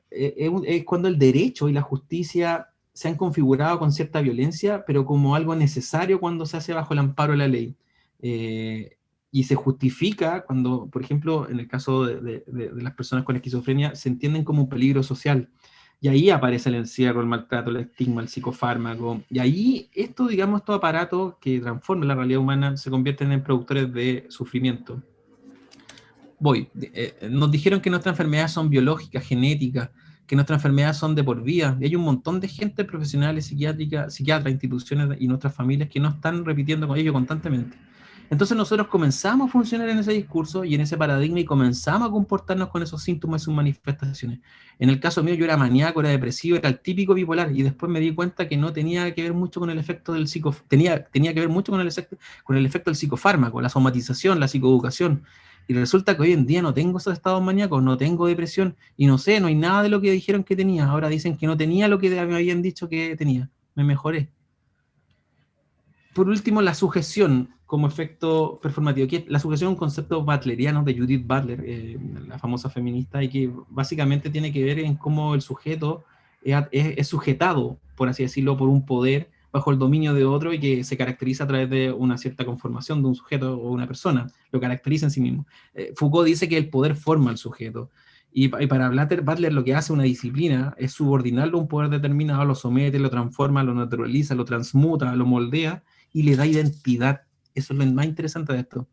es cuando el derecho y la justicia se han configurado con cierta violencia, pero como algo necesario cuando se hace bajo el amparo de la ley. Y se justifica cuando, por ejemplo, en el caso de las personas con esquizofrenia, se entienden como un peligro social. Y ahí aparece el encierro, el maltrato, el estigma, el psicofármaco. Y ahí estos aparatos que transforman la realidad humana se convierten en productores de sufrimiento. Nos dijeron que nuestras enfermedades son biológicas, genéticas, que nuestras enfermedades son de por vida. Y hay un montón de gente, profesionales, psiquiatras, instituciones y nuestras familias que no están repitiendo con ello constantemente. Entonces nosotros comenzamos a funcionar en ese discurso y en ese paradigma y comenzamos a comportarnos con esos síntomas y sus manifestaciones. En el caso mío yo era maníaco, era depresivo, era el típico bipolar y después me di cuenta que no tenía que ver mucho con el efecto del tenía que ver mucho con el efecto del psicofármaco, la somatización, la psicoeducación. Y resulta que hoy en día no tengo esos estados maníacos, no tengo depresión y no sé, no hay nada de lo que dijeron que tenía. Ahora dicen que no tenía lo que me habían dicho que tenía. Me mejoré. Por último, la sujeción como efecto performativo. La sujeción es un concepto butleriano de Judith Butler, la famosa feminista, y que básicamente tiene que ver en cómo el sujeto es sujetado, por así decirlo, por un poder bajo el dominio de otro y que se caracteriza a través de una cierta conformación de un sujeto o una persona, lo caracteriza en sí mismo. Foucault dice que el poder forma al sujeto. Y para Butler lo que hace una disciplina es subordinarlo a un poder determinado, lo somete, lo transforma, lo naturaliza, lo transmuta, lo moldea y le da identidad. Eso es lo más interesante de esto.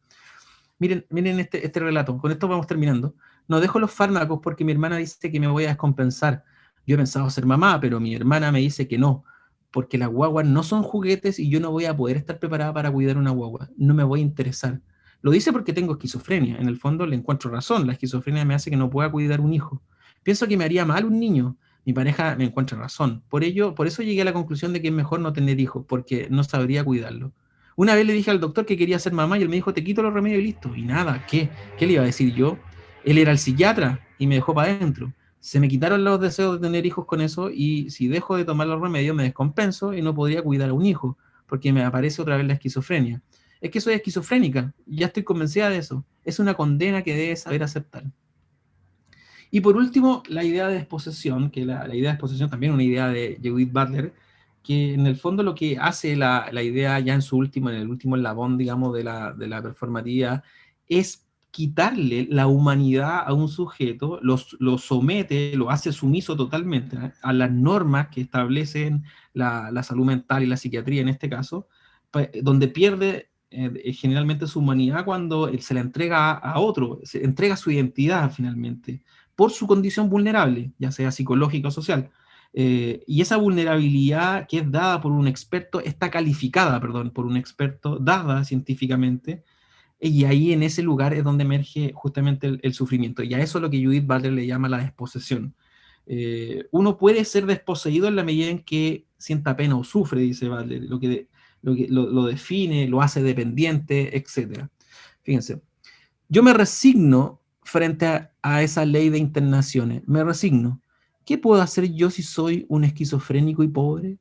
Miren este relato. Con esto vamos terminando. No dejo los fármacos porque mi hermana dice que me voy a descompensar. Yo he pensado ser mamá, pero mi hermana me dice que no, porque las guaguas no son juguetes y yo no voy a poder estar preparada para cuidar una guagua. No me voy a interesar. Lo dice porque tengo esquizofrenia. En el fondo le encuentro razón. La esquizofrenia me hace que no pueda cuidar un hijo. Pienso que me haría mal un niño. Mi pareja me encuentra razón. Por eso llegué a la conclusión de que es mejor no tener hijos, porque no sabría cuidarlo. Una vez le dije al doctor que quería ser mamá y él me dijo, te quito los remedios y listo. Y nada, ¿qué le iba a decir yo? Él era el psiquiatra y me dejó para adentro. Se me quitaron los deseos de tener hijos con eso y si dejo de tomar los remedios me descompenso y no podría cuidar a un hijo, porque me aparece otra vez la esquizofrenia. Es que soy esquizofrénica, ya estoy convencida de eso. Es una condena que debes saber aceptar. Y por último, la idea de desposesión, que la idea de desposesión también es una idea de Judith Butler, que en el fondo lo que hace la idea ya en el último eslabón, digamos, de la performativa, es quitarle la humanidad a un sujeto, lo somete, lo hace sumiso totalmente a las normas que establecen la salud mental y la psiquiatría en este caso, donde pierde generalmente su humanidad cuando se la entrega a otro, se entrega su identidad finalmente, por su condición vulnerable, ya sea psicológica o social. Y esa vulnerabilidad que es dada por un experto, está calificada, perdón, por un experto, dada científicamente, y ahí en ese lugar es donde emerge justamente el sufrimiento, y a eso es lo que Judith Butler le llama la desposesión. Uno puede ser desposeído en la medida en que sienta pena o sufre, dice Butler, lo define, lo hace dependiente, etc. Fíjense, yo me resigno frente a esa ley de internaciones, me resigno. ¿Qué puedo hacer yo si soy un esquizofrénico y pobre?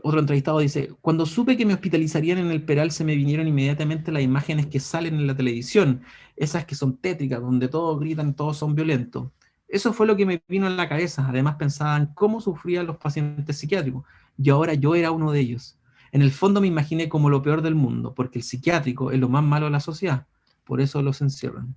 Otro entrevistado dice, cuando supe que me hospitalizarían en el Peral se me vinieron inmediatamente las imágenes que salen en la televisión, esas que son tétricas, donde todos gritan, todos son violentos. Eso fue lo que me vino en la cabeza. Además pensaba en cómo sufrían los pacientes psiquiátricos, y ahora yo era uno de ellos. En el fondo me imaginé como lo peor del mundo, porque el psiquiátrico es lo más malo de la sociedad, por eso los encierran.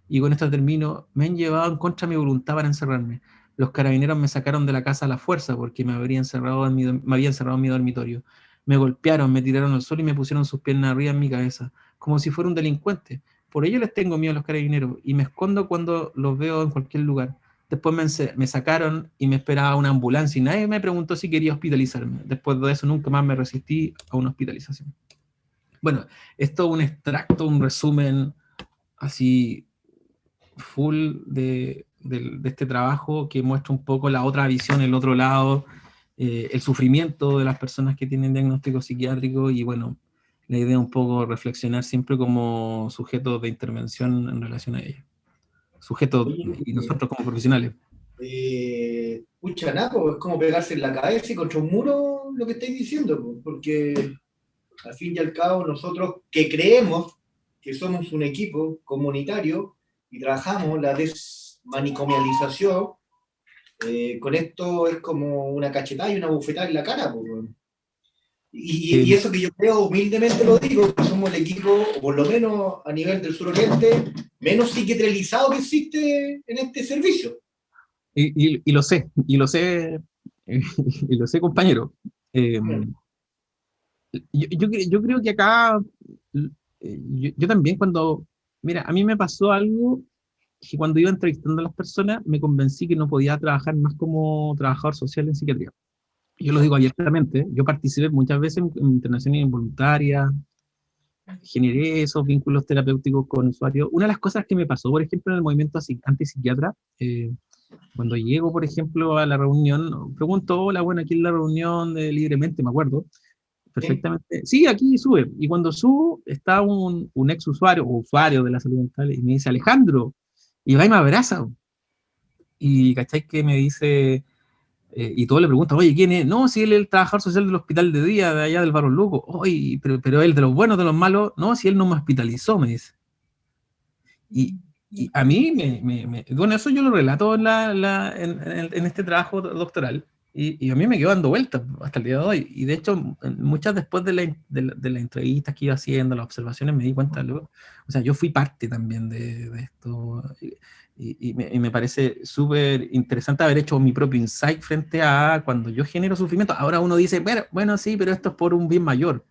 Y con esto termino, me han llevado en contra de mi voluntad para encerrarme. Los carabineros me sacaron de la casa a la fuerza porque me había encerrado en mi dormitorio. Me golpearon, me tiraron al suelo y me pusieron sus piernas arriba en mi cabeza, como si fuera un delincuente. Por ello les tengo miedo a los carabineros y me escondo cuando los veo en cualquier lugar. Después me sacaron y me esperaba una ambulancia y nadie me preguntó si quería hospitalizarme. Después de eso nunca más me resistí a una hospitalización. Bueno, esto es un extracto, un resumen así full de este trabajo que muestra un poco la otra visión, el otro lado, el sufrimiento de las personas que tienen diagnóstico psiquiátrico y bueno, la idea es un poco reflexionar siempre como sujetos de intervención en relación a ello. Sujetos y nosotros como profesionales. Pucha, nada, pues, es como pegarse en la cabeza y contra un muro lo que estáis diciendo, pues, porque al fin y al cabo nosotros que creemos que somos un equipo comunitario y trabajamos la desmanicomialización, con esto es como una cachetada y una bufetada en la cara, pues. Y eso que yo creo, humildemente lo digo, que somos el equipo, o por lo menos a nivel del suroriente, menos psiquiatralizado que existe en este servicio. Y lo sé, y lo sé, compañero. Yo creo que acá, yo también cuando, mira, a mí me pasó algo que cuando iba entrevistando a las personas me convencí que no podía trabajar más como trabajador social en psiquiatría. Yo lo digo abiertamente, yo participé muchas veces en internaciones involuntarias, generé esos vínculos terapéuticos con usuarios. Una de las cosas que me pasó, por ejemplo, en el movimiento antipsiquiatra, cuando llego, por ejemplo, a la reunión, pregunto, hola, bueno, aquí en la reunión de Libremente, me acuerdo, perfectamente. Sí, aquí sube. Y cuando subo, está un ex usuario o usuario de la salud mental y me dice, Alejandro, y va y me abraza. Y ¿cachai? Que me dice, y todos le preguntan, oye, ¿quién es? No, si él es el trabajador social del hospital de día de allá del Barrio Luco. Oye, pero él de los buenos, de los malos, no, si él no me hospitalizó, me dice. Y a mí, bueno, eso yo lo relato en este trabajo doctoral, y a mí me quedó dando vueltas hasta el día de hoy. Y de hecho, muchas después de las entrevistas que iba haciendo, las observaciones, me di cuenta, luego, o sea, yo fui parte también de esto, y me parece súper interesante haber hecho mi propio insight frente a cuando yo genero sufrimiento. Ahora uno dice, bueno, sí, pero esto es por un bien mayor.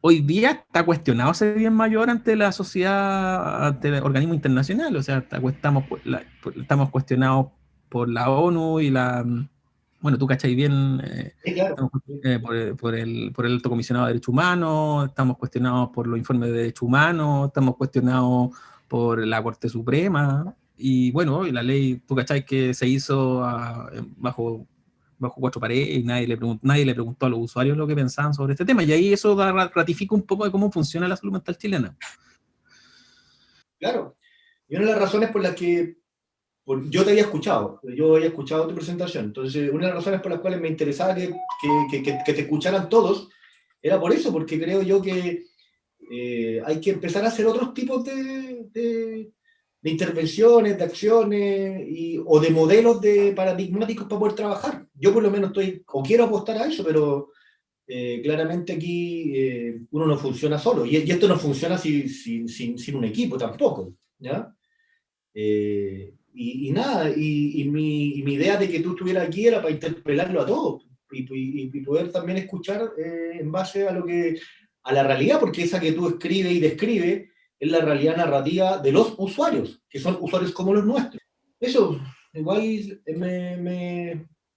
Hoy día está cuestionado ese bien mayor ante la sociedad, ante el organismo internacional, o sea, estamos cuestionados por la ONU y bueno, tú cachai bien, Sí, claro. por el Alto Comisionado de Derechos Humanos, estamos cuestionados por los informes de derechos humanos, estamos cuestionados por la Corte Suprema, y bueno, y la ley, tú cachai que se hizo bajo cuatro paredes y nadie le preguntó a los usuarios lo que pensaban sobre este tema. Y ahí eso ratifica un poco de cómo funciona la salud mental chilena. Claro. Y una de las razones por las que yo te había escuchado, yo había escuchado tu presentación, entonces una de las razones por las cuales me interesaba que te escucharan todos era por eso, porque creo yo que hay que empezar a hacer otros tipos de intervenciones, de acciones o de modelos paradigmáticos para poder trabajar. Yo por lo menos estoy, o quiero apostar a eso, pero claramente aquí uno no funciona solo, y esto no funciona sin un equipo tampoco, ¿ya? Y nada, y mi idea de que tú estuvieras aquí era para interpelarlo a todos y poder también escuchar en base a la realidad, porque esa que tú escribes y describes es la realidad narrativa de los usuarios, que son usuarios como los nuestros. Eso, igual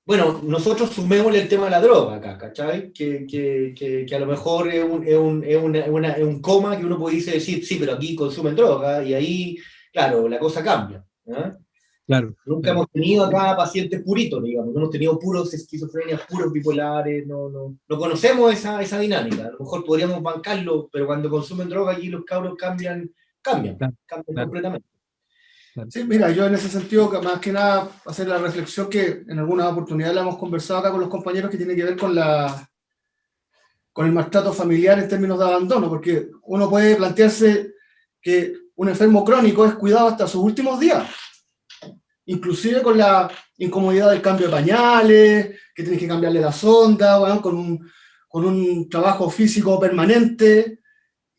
bueno, nosotros sumémosle el tema de la droga acá, ¿cachai? Que a lo mejor es un coma que uno puede decir, sí, pero aquí consumen droga, y ahí, claro, la cosa cambia. ¿Eh? Claro, Nunca claro. hemos tenido acá pacientes puritos, digamos, no hemos tenido puros esquizofrenias, puros bipolares, no conocemos esa dinámica. A lo mejor podríamos bancarlo, pero cuando consumen droga aquí los cabros cambian Claro, claro, completamente. claro. Sí, mira, yo en ese sentido, que más que nada, hacer la reflexión que en algunas oportunidades la hemos conversado acá con los compañeros, que tiene que ver con el maltrato familiar en términos de abandono, porque uno puede plantearse que un enfermo crónico es cuidado hasta sus últimos días, inclusive con la incomodidad del cambio de pañales, que tienes que cambiarle la sonda, bueno, con un trabajo físico permanente,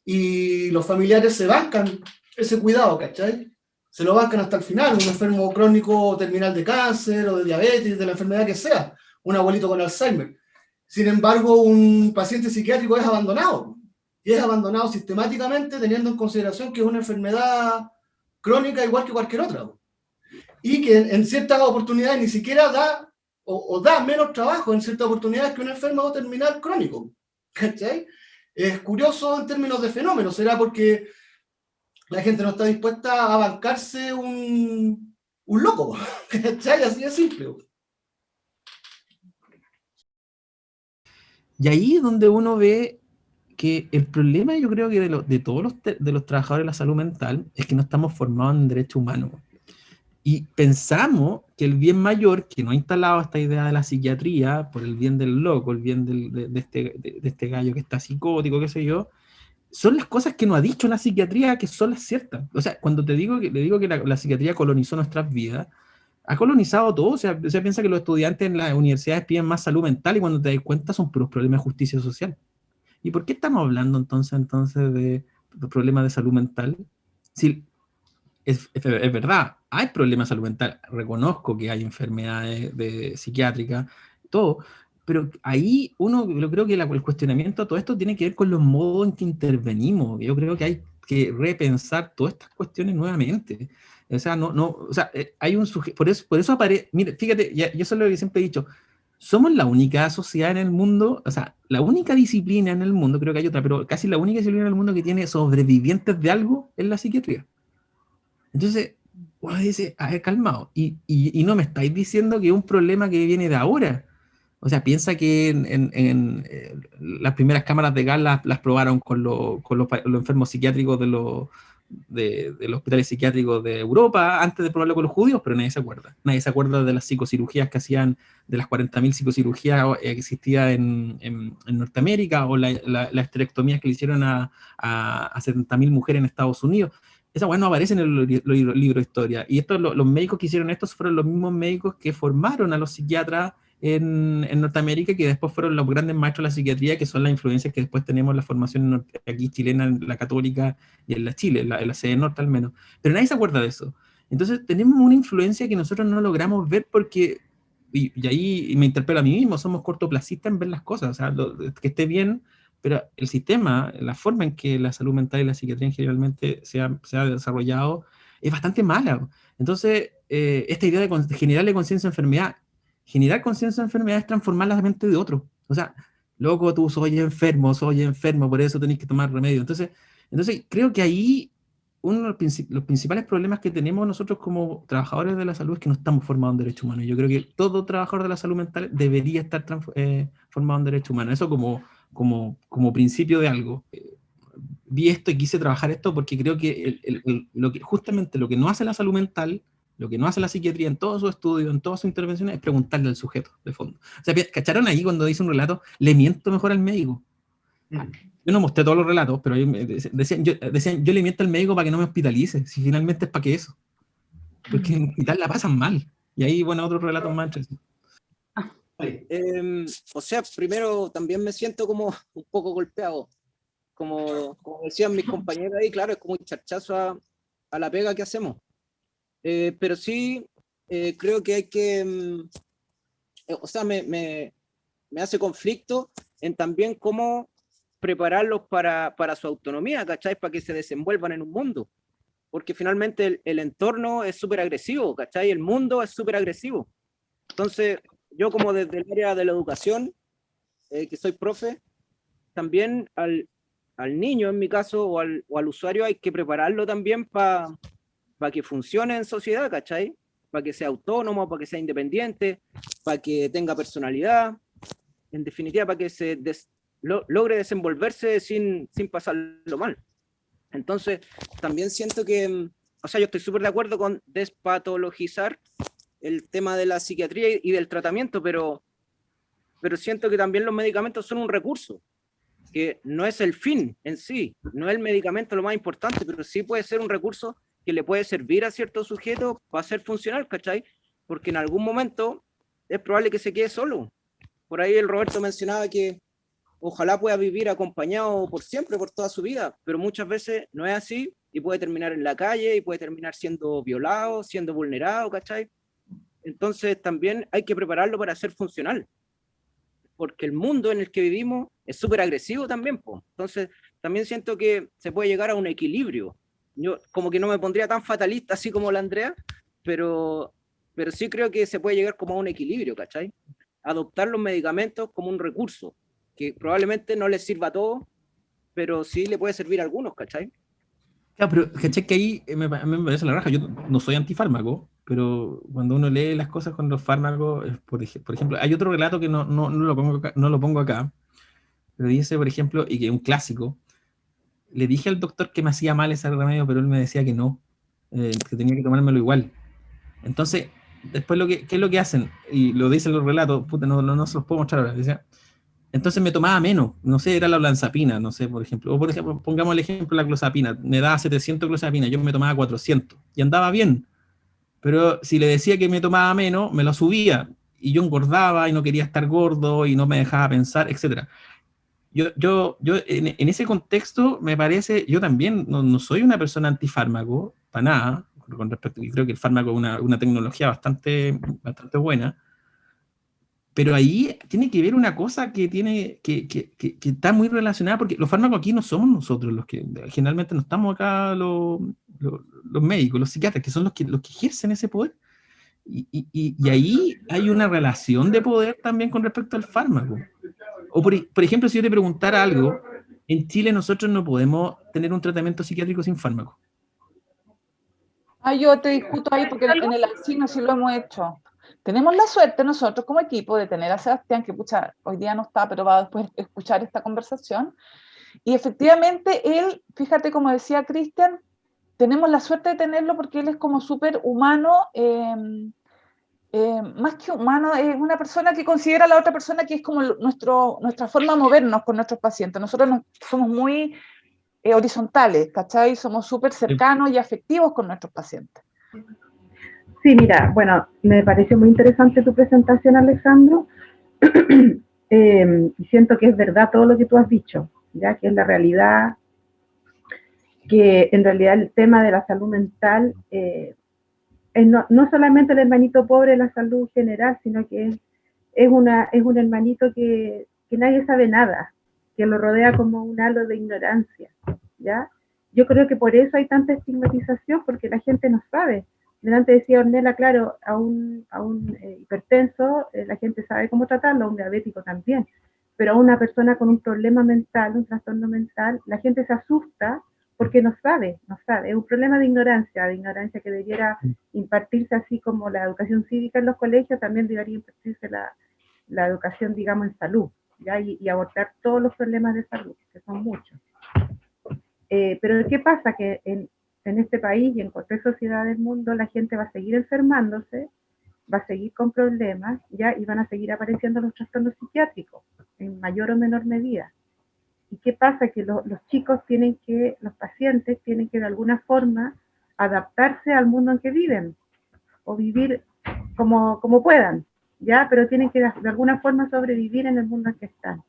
y los familiares se bancan ese cuidado, ¿cachai? Se lo bancan hasta el final, un enfermo crónico terminal de cáncer o de diabetes, de la enfermedad que sea, un abuelito con Alzheimer. Sin embargo, un paciente psiquiátrico es abandonado, y es abandonado sistemáticamente teniendo en consideración que es una enfermedad crónica igual que cualquier otra, y que en ciertas oportunidades ni siquiera da o da menos trabajo en ciertas oportunidades que un enfermo terminal crónico, ¿cachai? Es curioso en términos de fenómeno, será porque la gente no está dispuesta a bancarse un loco, ¿cachai? Así de simple. Y ahí es donde uno ve que el problema, yo creo que de todos de los trabajadores de la salud mental es que no estamos formados en derecho humano. Y pensamos que el bien mayor, que no ha instalado esta idea de la psiquiatría, por el bien del loco, el bien de este gallo que está psicótico, qué sé yo, son las cosas que nos ha dicho la psiquiatría que son las ciertas. O sea, cuando le digo que la psiquiatría colonizó nuestras vidas, ha colonizado todo. O sea, piensa que los estudiantes en las universidades piden más salud mental y cuando te das cuenta son puros problemas de justicia social. ¿Y por qué estamos hablando entonces de problemas de salud mental? Si es verdad, hay problemas de salud mental, reconozco que hay enfermedades psiquiátricas, todo, pero ahí yo creo que el cuestionamiento a todo esto tiene que ver con los modos en que intervenimos. Yo creo que hay que repensar todas estas cuestiones nuevamente. O sea, o sea, hay un sujeto, por eso aparece, mire, fíjate, yo eso es lo que siempre he dicho, somos la única sociedad en el mundo, o sea, la única disciplina en el mundo, creo que hay otra, pero casi la única disciplina en el mundo que tiene sobrevivientes de algo es la psiquiatría. Entonces, uno dice, a ver, calmado, y no me estáis diciendo que es un problema que viene de ahora. O sea, piensa que las primeras cámaras de gas las probaron los enfermos psiquiátricos de los hospitales psiquiátricos de Europa antes de probarlo con los judíos, pero nadie se acuerda. Nadie se acuerda de las psicocirugías que hacían, de las 40.000 psicocirugías que existían en Norteamérica, o la esterectomía que le hicieron a 70.000 mujeres en Estados Unidos. Esa bueno no aparece en el libro de historia. Y los médicos que hicieron esto fueron los mismos médicos que formaron a los psiquiatras en Norteamérica, que después fueron los grandes maestros de la psiquiatría, que son las influencias que después tenemos en la formación aquí chilena, en la católica y en la Chile, en la sede norte al menos. Pero nadie se acuerda de eso. Entonces tenemos una influencia que nosotros no logramos ver porque, y ahí me interpelo a mí mismo, somos cortoplacistas en ver las cosas, o sea, que esté bien, pero el sistema, la forma en que la salud mental y la psiquiatría generalmente se ha desarrollado es bastante mala. Entonces, esta idea de generarle conciencia a enfermedad, generar conciencia de enfermedad es transformar la mente de otro. O sea, loco, tú soy enfermo, por eso tenés que tomar remedio. Entonces creo que ahí uno de los principales problemas que tenemos nosotros como trabajadores de la salud es que no estamos formados en derechos humanos. Yo creo que todo trabajador de la salud mental debería estar formado en derechos humanos. Eso como principio de algo. Vi esto y quise trabajar esto porque creo que, justamente lo que no hace la salud mental, lo que no hace la psiquiatría en todos sus estudios, en todas sus intervenciones, es preguntarle al sujeto, de fondo. O sea, ¿cacharon ahí cuando dice un relato, le miento mejor al médico? Yo no mostré todos los relatos, pero decían, yo le miento al médico para que no me hospitalice, si finalmente es para que eso. Porque en el hospital la pasan mal. Y ahí, bueno, otros relatos más. O sea, primero también me siento como un poco golpeado. Como decían mis compañeros ahí, claro, es como un charchazo a la pega que hacemos. Pero sí, creo que hay que, o sea, me hace conflicto en también cómo prepararlos para su autonomía, ¿cachai? Para que se desenvuelvan en un mundo. Porque finalmente el entorno es súper agresivo, ¿cachai? El mundo es súper agresivo. Entonces, yo como desde el área de la educación, que soy profe, también al niño en mi caso, o al usuario hay que prepararlo también para que funcione en sociedad, ¿cachai? Para que sea autónomo, para que sea independiente, para que tenga personalidad, en definitiva, para que logre desenvolverse sin pasarlo mal. Entonces, también siento que, o sea, yo estoy súper de acuerdo con despatologizar el tema de la psiquiatría y del tratamiento, pero siento que también los medicamentos son un recurso, que no es el fin en sí, no es el medicamento lo más importante, pero sí puede ser un recurso que le puede servir a cierto sujeto para ser funcional, ¿cachai? Porque en algún momento es probable que se quede solo. Por ahí el Roberto mencionaba que ojalá pueda vivir acompañado por siempre, por toda su vida, pero muchas veces no es así y puede terminar en la calle y puede terminar siendo violado, siendo vulnerado, ¿cachai? Entonces también hay que prepararlo para ser funcional, porque el mundo en el que vivimos es súper agresivo también, po. Entonces también siento que se puede llegar a un equilibrio. Yo como que no me pondría tan fatalista así como la Andrea, pero sí creo que se puede llegar como a un equilibrio, ¿cachai? Adoptar los medicamentos como un recurso, que probablemente no les sirva a todos, pero sí le puede servir a algunos, ¿cachai? Claro, pero ¿cachai? Que ahí a mí me parece la raja. Yo no soy antifármaco, pero cuando uno lee las cosas con los fármacos, por ejemplo, hay otro relato que no lo pongo acá, pero dice, por ejemplo, y que es un clásico, le dije al doctor que me hacía mal ese remedio, pero él me decía que no, que tenía que tomármelo igual. Entonces, después, ¿qué es lo que hacen? Y lo dicen los relatos, puta, no se los puedo mostrar ahora. Decía, entonces me tomaba menos, no sé, era la olanzapina, no sé, por ejemplo. O por ejemplo, pongamos el ejemplo de la clozapina, me daba 700 clozapina, yo me tomaba 400 y andaba bien. Pero si le decía que me tomaba menos, me lo subía y yo engordaba y no quería estar gordo y no me dejaba pensar, etcétera. Yo en ese contexto me parece, yo también no soy una persona antifármaco, para nada, con respecto, y creo que el fármaco es una tecnología bastante buena, pero ahí tiene que ver una cosa que está muy relacionada, porque los fármacos aquí no somos nosotros los que, generalmente no estamos acá los médicos, los psiquiatras, que son los que ejercen ese poder. Y ahí hay una relación de poder también con respecto al fármaco. O por ejemplo, si yo te preguntara algo, en Chile nosotros no podemos tener un tratamiento psiquiátrico sin fármaco. Ah, yo te discuto ahí porque en el Alcino sí lo hemos hecho. Tenemos la suerte nosotros como equipo de tener a Sebastián, que pucha, hoy día no está, pero va a después escuchar esta conversación. Y efectivamente él, fíjate como decía Cristian, tenemos la suerte de tenerlo porque él es como súper humano, más que humano, es una persona que considera a la otra persona que es como nuestra forma de movernos con nuestros pacientes. Nosotros somos muy horizontales, ¿cachai? Somos súper cercanos y afectivos con nuestros pacientes. Sí, mira, bueno, me pareció muy interesante tu presentación, Alejandro, y siento que es verdad todo lo que tú has dicho, ya que es la realidad, que en realidad el tema de la salud mental es no solamente el hermanito pobre de la salud general, sino que es un hermanito que nadie sabe nada, que lo rodea como un halo de ignorancia, ¿ya? Yo creo que por eso hay tanta estigmatización, porque la gente no sabe. Delante decía Ornella, claro, a un hipertenso la gente sabe cómo tratarlo, a un diabético también, pero a una persona con un problema mental, un trastorno mental, la gente se asusta porque no sabe, es un problema de ignorancia que debiera impartirse así como la educación cívica en los colegios, también debería impartirse la educación, digamos, en salud, ¿ya? Y abordar todos los problemas de salud, que son muchos. Pero ¿qué pasa? Que en este país y en cualquier sociedad del mundo la gente va a seguir enfermándose, va a seguir con problemas, ¿ya? Y van a seguir apareciendo los trastornos psiquiátricos, en mayor o menor medida. ¿Y qué pasa? Que los pacientes tienen que de alguna forma adaptarse al mundo en que viven, o vivir como puedan, ¿ya? Pero tienen que de alguna forma sobrevivir en el mundo en que están.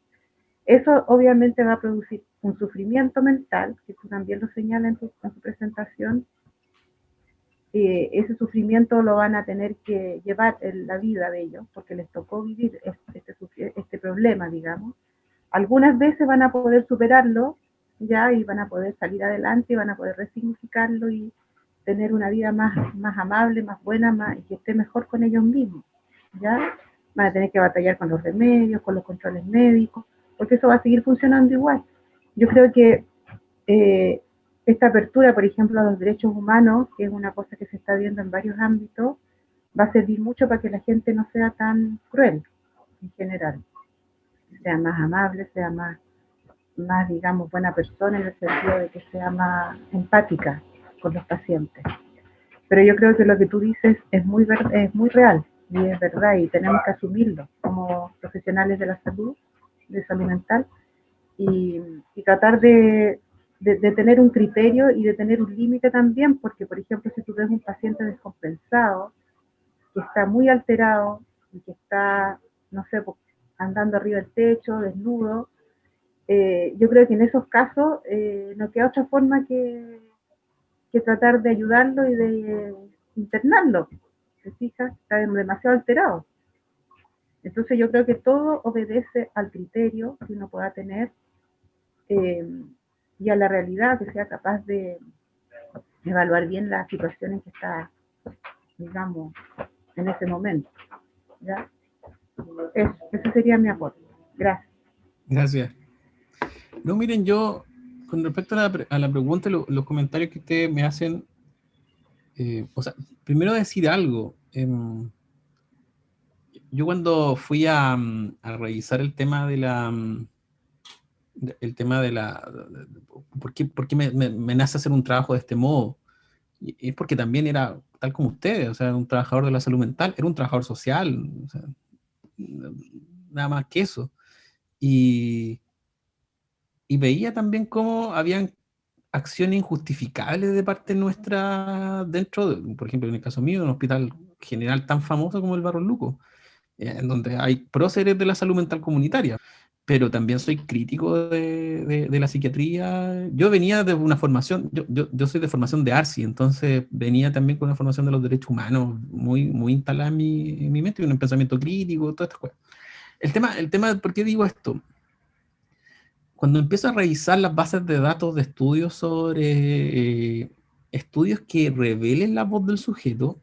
Eso obviamente va a producir un sufrimiento mental, que tú también lo señalas en tu presentación. Ese sufrimiento lo van a tener que llevar en la vida de ellos, porque les tocó vivir este problema, digamos. Algunas veces van a poder superarlo, ya, y van a poder salir adelante, y van a poder resignificarlo y tener una vida más amable, más buena, y que esté mejor con ellos mismos, ¿ya? van a tener que batallar con los remedios, con los controles médicos, porque eso va a seguir funcionando igual. Yo creo que esta apertura, por ejemplo, a los derechos humanos, que es una cosa que se está viendo en varios ámbitos, va a servir mucho para que la gente no sea tan cruel en general, sea más amable, sea más, digamos, buena persona, en el sentido de que sea más empática con los pacientes. Pero yo creo que lo que tú dices es muy real y es verdad, y tenemos que asumirlo como profesionales de la salud, de salud mental, y tratar de tener un criterio y de tener un límite también, porque por ejemplo si tú ves un paciente descompensado, que está muy alterado y que está, no sé, andando arriba del techo, desnudo, yo creo que en esos casos no queda otra forma que tratar de ayudarlo y de internarlo. ¿Te fijas? Está demasiado alterado. Entonces yo creo que todo obedece al criterio que uno pueda tener y a la realidad, que sea capaz de evaluar bien la situación en que está, digamos, en ese momento. ¿Ya? Ese sería mi aporte. Gracias. Gracias. No, miren, yo, con respecto a la pregunta, los comentarios que ustedes me hacen, o sea, primero decir algo. Yo cuando fui a revisar el tema de la... el tema de la... ¿Por qué me nace hacer un trabajo de este modo? Y es porque también era, tal como ustedes, o sea, un trabajador de la salud mental, era un trabajador social, o sea, nada más que eso. Y veía también cómo habían acciones injustificables de parte nuestra dentro, por ejemplo, en el caso mío, de un hospital general tan famoso como el Barros Luco, en donde hay próceres de la salud mental comunitaria, pero también soy crítico de la psiquiatría. Yo venía de una formación, yo soy de formación de ARSI, entonces venía también con una formación de los derechos humanos muy instalada en mi mente, un pensamiento crítico, todas estas cosas. El tema de por qué digo esto, cuando empiezo a revisar las bases de datos de estudios sobre estudios que revelen la voz del sujeto,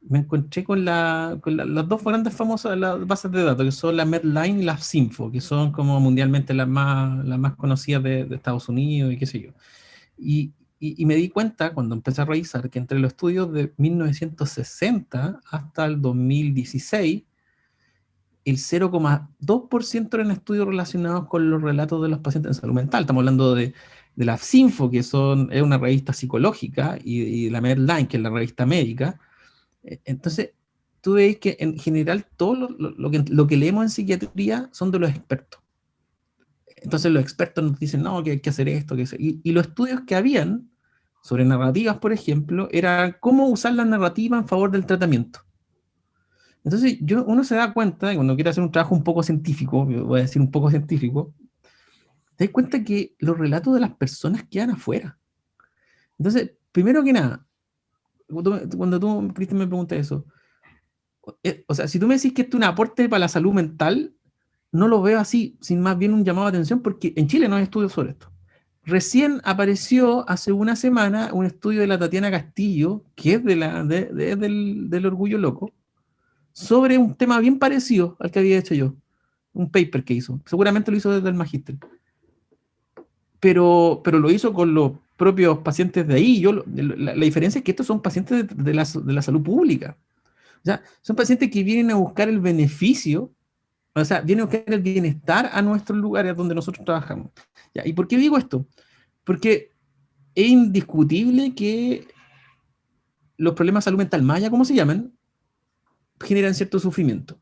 me encontré con las dos grandes famosas las bases de datos, que son la Medline y la Sinfo, que son como mundialmente las más conocidas de Estados Unidos y qué sé yo. Y me di cuenta, cuando empecé a revisar, que entre los estudios de 1960 hasta el 2016, el 0,2% eran estudios relacionados con los relatos de los pacientes en salud mental. Estamos hablando de la Sinfo, que es una revista psicológica, y la Medline, que es la revista médica. Entonces, tú ves que en general todo lo que leemos en psiquiatría son de los expertos. Entonces los expertos nos dicen, no, que hay que hacer esto, y los estudios que habían sobre narrativas, por ejemplo, era cómo usar la narrativa en favor del tratamiento. Entonces uno se da cuenta, y cuando quiere hacer un trabajo un poco científico, voy a decir un poco científico, te das cuenta que los relatos de las personas quedan afuera. Entonces, primero que nada, cuando tú, Cristian, me preguntas eso, o sea, si tú me decís que esto es un aporte para la salud mental, no lo veo así, sin más bien un llamado de atención, porque en Chile no hay estudios sobre esto. Recién apareció hace una semana un estudio de la Tatiana Castillo, que es del Orgullo Loco, sobre un tema bien parecido al que había hecho yo, un paper que hizo. Seguramente lo hizo desde el magíster. Pero lo hizo con los propios pacientes de ahí. La diferencia es que estos son pacientes de la salud pública. O sea, son pacientes que vienen a buscar el beneficio, o sea, vienen a buscar el bienestar a nuestros lugares donde nosotros trabajamos. ¿Ya? ¿Y por qué digo esto? Porque es indiscutible que los problemas de salud mental, más allá como se llaman, generan cierto sufrimiento.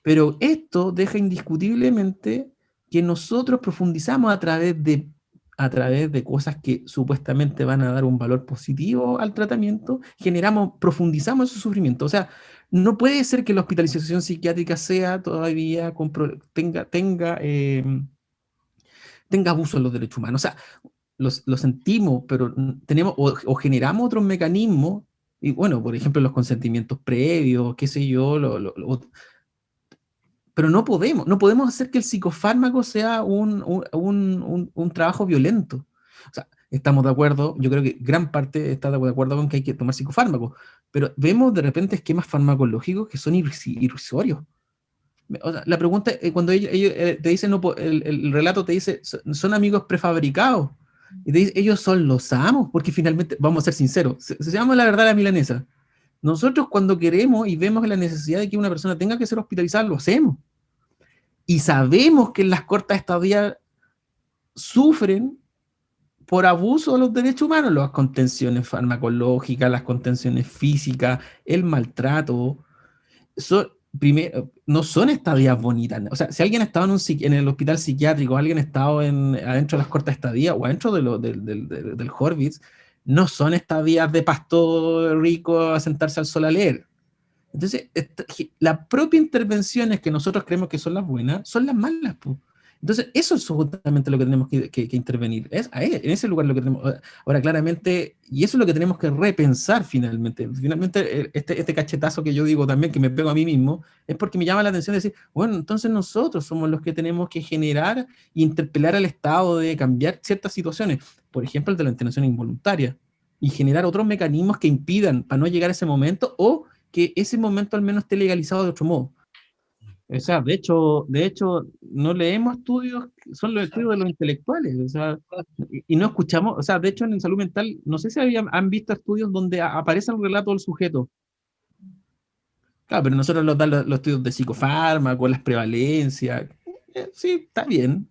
Pero esto deja indiscutiblemente que nosotros profundizamos a través de cosas que supuestamente van a dar un valor positivo al tratamiento, profundizamos ese sufrimiento. O sea, no puede ser que la hospitalización psiquiátrica sea todavía, tenga abuso de los derechos humanos. O sea, lo sentimos, pero tenemos o generamos otros mecanismos, y bueno, por ejemplo, los consentimientos previos, qué sé yo, pero no podemos hacer que el psicofármaco sea un trabajo violento. O sea, estamos de acuerdo, yo creo que gran parte está de acuerdo con que hay que tomar psicofármacos, pero vemos de repente esquemas farmacológicos que son irrisorios. O sea, la pregunta, cuando ellos te dicen, no, el relato te dice, son amigos prefabricados, y te dice, ellos son los amos, porque finalmente, vamos a ser sinceros, se llama la verdad la milanesa. Nosotros cuando queremos y vemos la necesidad de que una persona tenga que ser hospitalizada, lo hacemos. Y sabemos que en las cortas estadías sufren por abuso de los derechos humanos, las contenciones farmacológicas, las contenciones físicas, el maltrato. Primero, no son estadías bonitas. O sea, si alguien ha estado en el hospital psiquiátrico, alguien ha estado adentro de las cortas estadías o adentro del Horvitz, no son estadías de pastor rico a sentarse al sol a leer. Entonces, las propias intervenciones que nosotros creemos que son las buenas, son las malas, pues. Entonces, eso es justamente lo que tenemos que intervenir. En ese lugar lo que tenemos. Ahora, claramente, y eso es lo que tenemos que repensar finalmente. Finalmente, este cachetazo que yo digo también, que me pego a mí mismo, es porque me llama la atención decir, bueno, entonces nosotros somos los que tenemos que generar e interpelar al Estado de cambiar ciertas situaciones. Por ejemplo, el de la internación involuntaria. Y generar otros mecanismos que impidan para no llegar a ese momento, o que ese momento al menos esté legalizado de otro modo. O sea, de hecho, no leemos estudios, son los estudios de los intelectuales, o sea, y no escuchamos, o sea, de hecho en salud mental, no sé si han visto estudios donde aparece el relato del sujeto. Claro, pero nosotros nos dan los estudios de psicofármaco, las prevalencias, sí, está bien,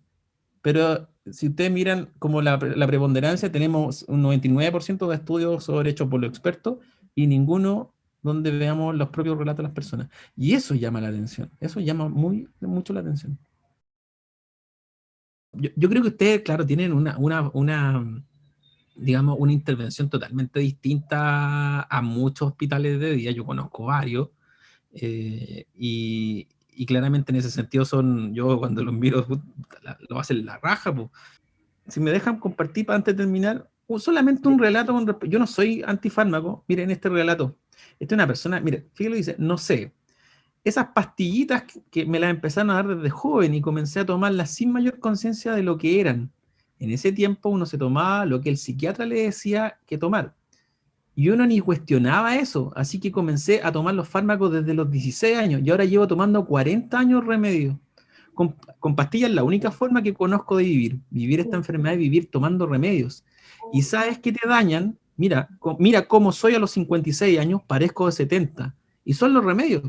pero si ustedes miran como la preponderancia, tenemos un 99% de estudios sobre hechos por los expertos y ninguno donde veamos los propios relatos de las personas. Y eso llama la atención, eso llama mucho la atención. Yo creo que ustedes, claro, tienen digamos, una intervención totalmente distinta a muchos hospitales de día, yo conozco varios, y claramente en ese sentido yo cuando los miro, lo hacen la raja, pues. Si me dejan compartir para antes de terminar, solamente un relato, yo no soy antifármaco, miren este relato. Esta es una persona, mire, fíjate, dice, no sé, esas pastillitas que me las empezaron a dar desde joven y comencé a tomarlas sin mayor conciencia de lo que eran. En ese tiempo uno se tomaba lo que el psiquiatra le decía que tomar. Y uno ni cuestionaba eso, así que comencé a tomar los fármacos desde los 16 años y ahora llevo tomando 40 años remedio. Con pastillas es la única forma que conozco de vivir esta enfermedad y vivir tomando remedios. Y sabes que te dañan, mira cómo soy a los 56 años, parezco de 70, y son los remedios.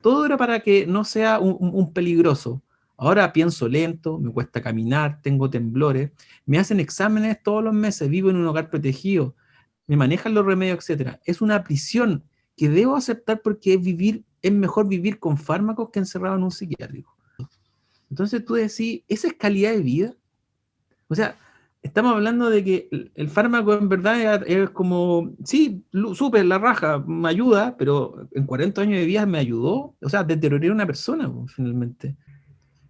Todo era para que no sea un peligroso. Ahora pienso lento, me cuesta caminar, tengo temblores, me hacen exámenes todos los meses, vivo en un hogar protegido, me manejan los remedios, etc. Es una prisión que debo aceptar porque es mejor vivir con fármacos que encerrado en un psiquiátrico. Entonces tú decís, ¿esa es calidad de vida? O sea, estamos hablando de que el fármaco en verdad es como, sí, súper, la raja, me ayuda, pero en 40 años de vida me ayudó, o sea, deterioré a una persona, pues, finalmente.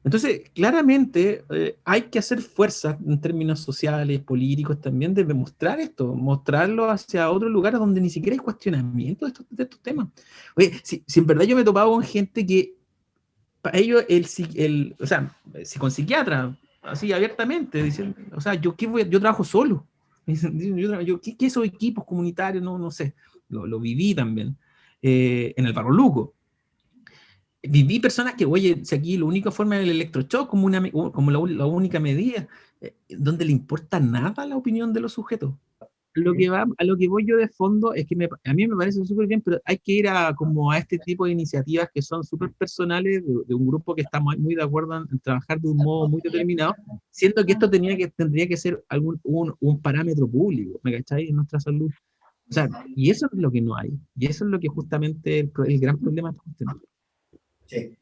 Entonces, claramente hay que hacer fuerza en términos sociales, políticos también, de demostrar esto, mostrarlo hacia otros lugares donde ni siquiera hay cuestionamiento de estos temas. Oye, si en verdad yo me he topado con gente que para ellos, o sea, si con psiquiatra, así abiertamente, dicen, o sea, yo trabajo solo. Dicen, ¿qué esos equipos comunitarios? No sé, lo viví también en el Barro Luco. Viví personas que, oye, si aquí la única forma es el electroshock como la única medida, donde le importa nada la opinión de los sujetos. A lo que voy yo de fondo es que a mí me parece súper bien, pero hay que ir como a este tipo de iniciativas que son súper personales, de un grupo que está muy de acuerdo en trabajar de un modo muy determinado, siendo que esto tendría que ser un parámetro público, ¿me cacháis? En nuestra salud. O sea, y eso es lo que no hay, y eso es lo que justamente el gran problema de este tema. Sí.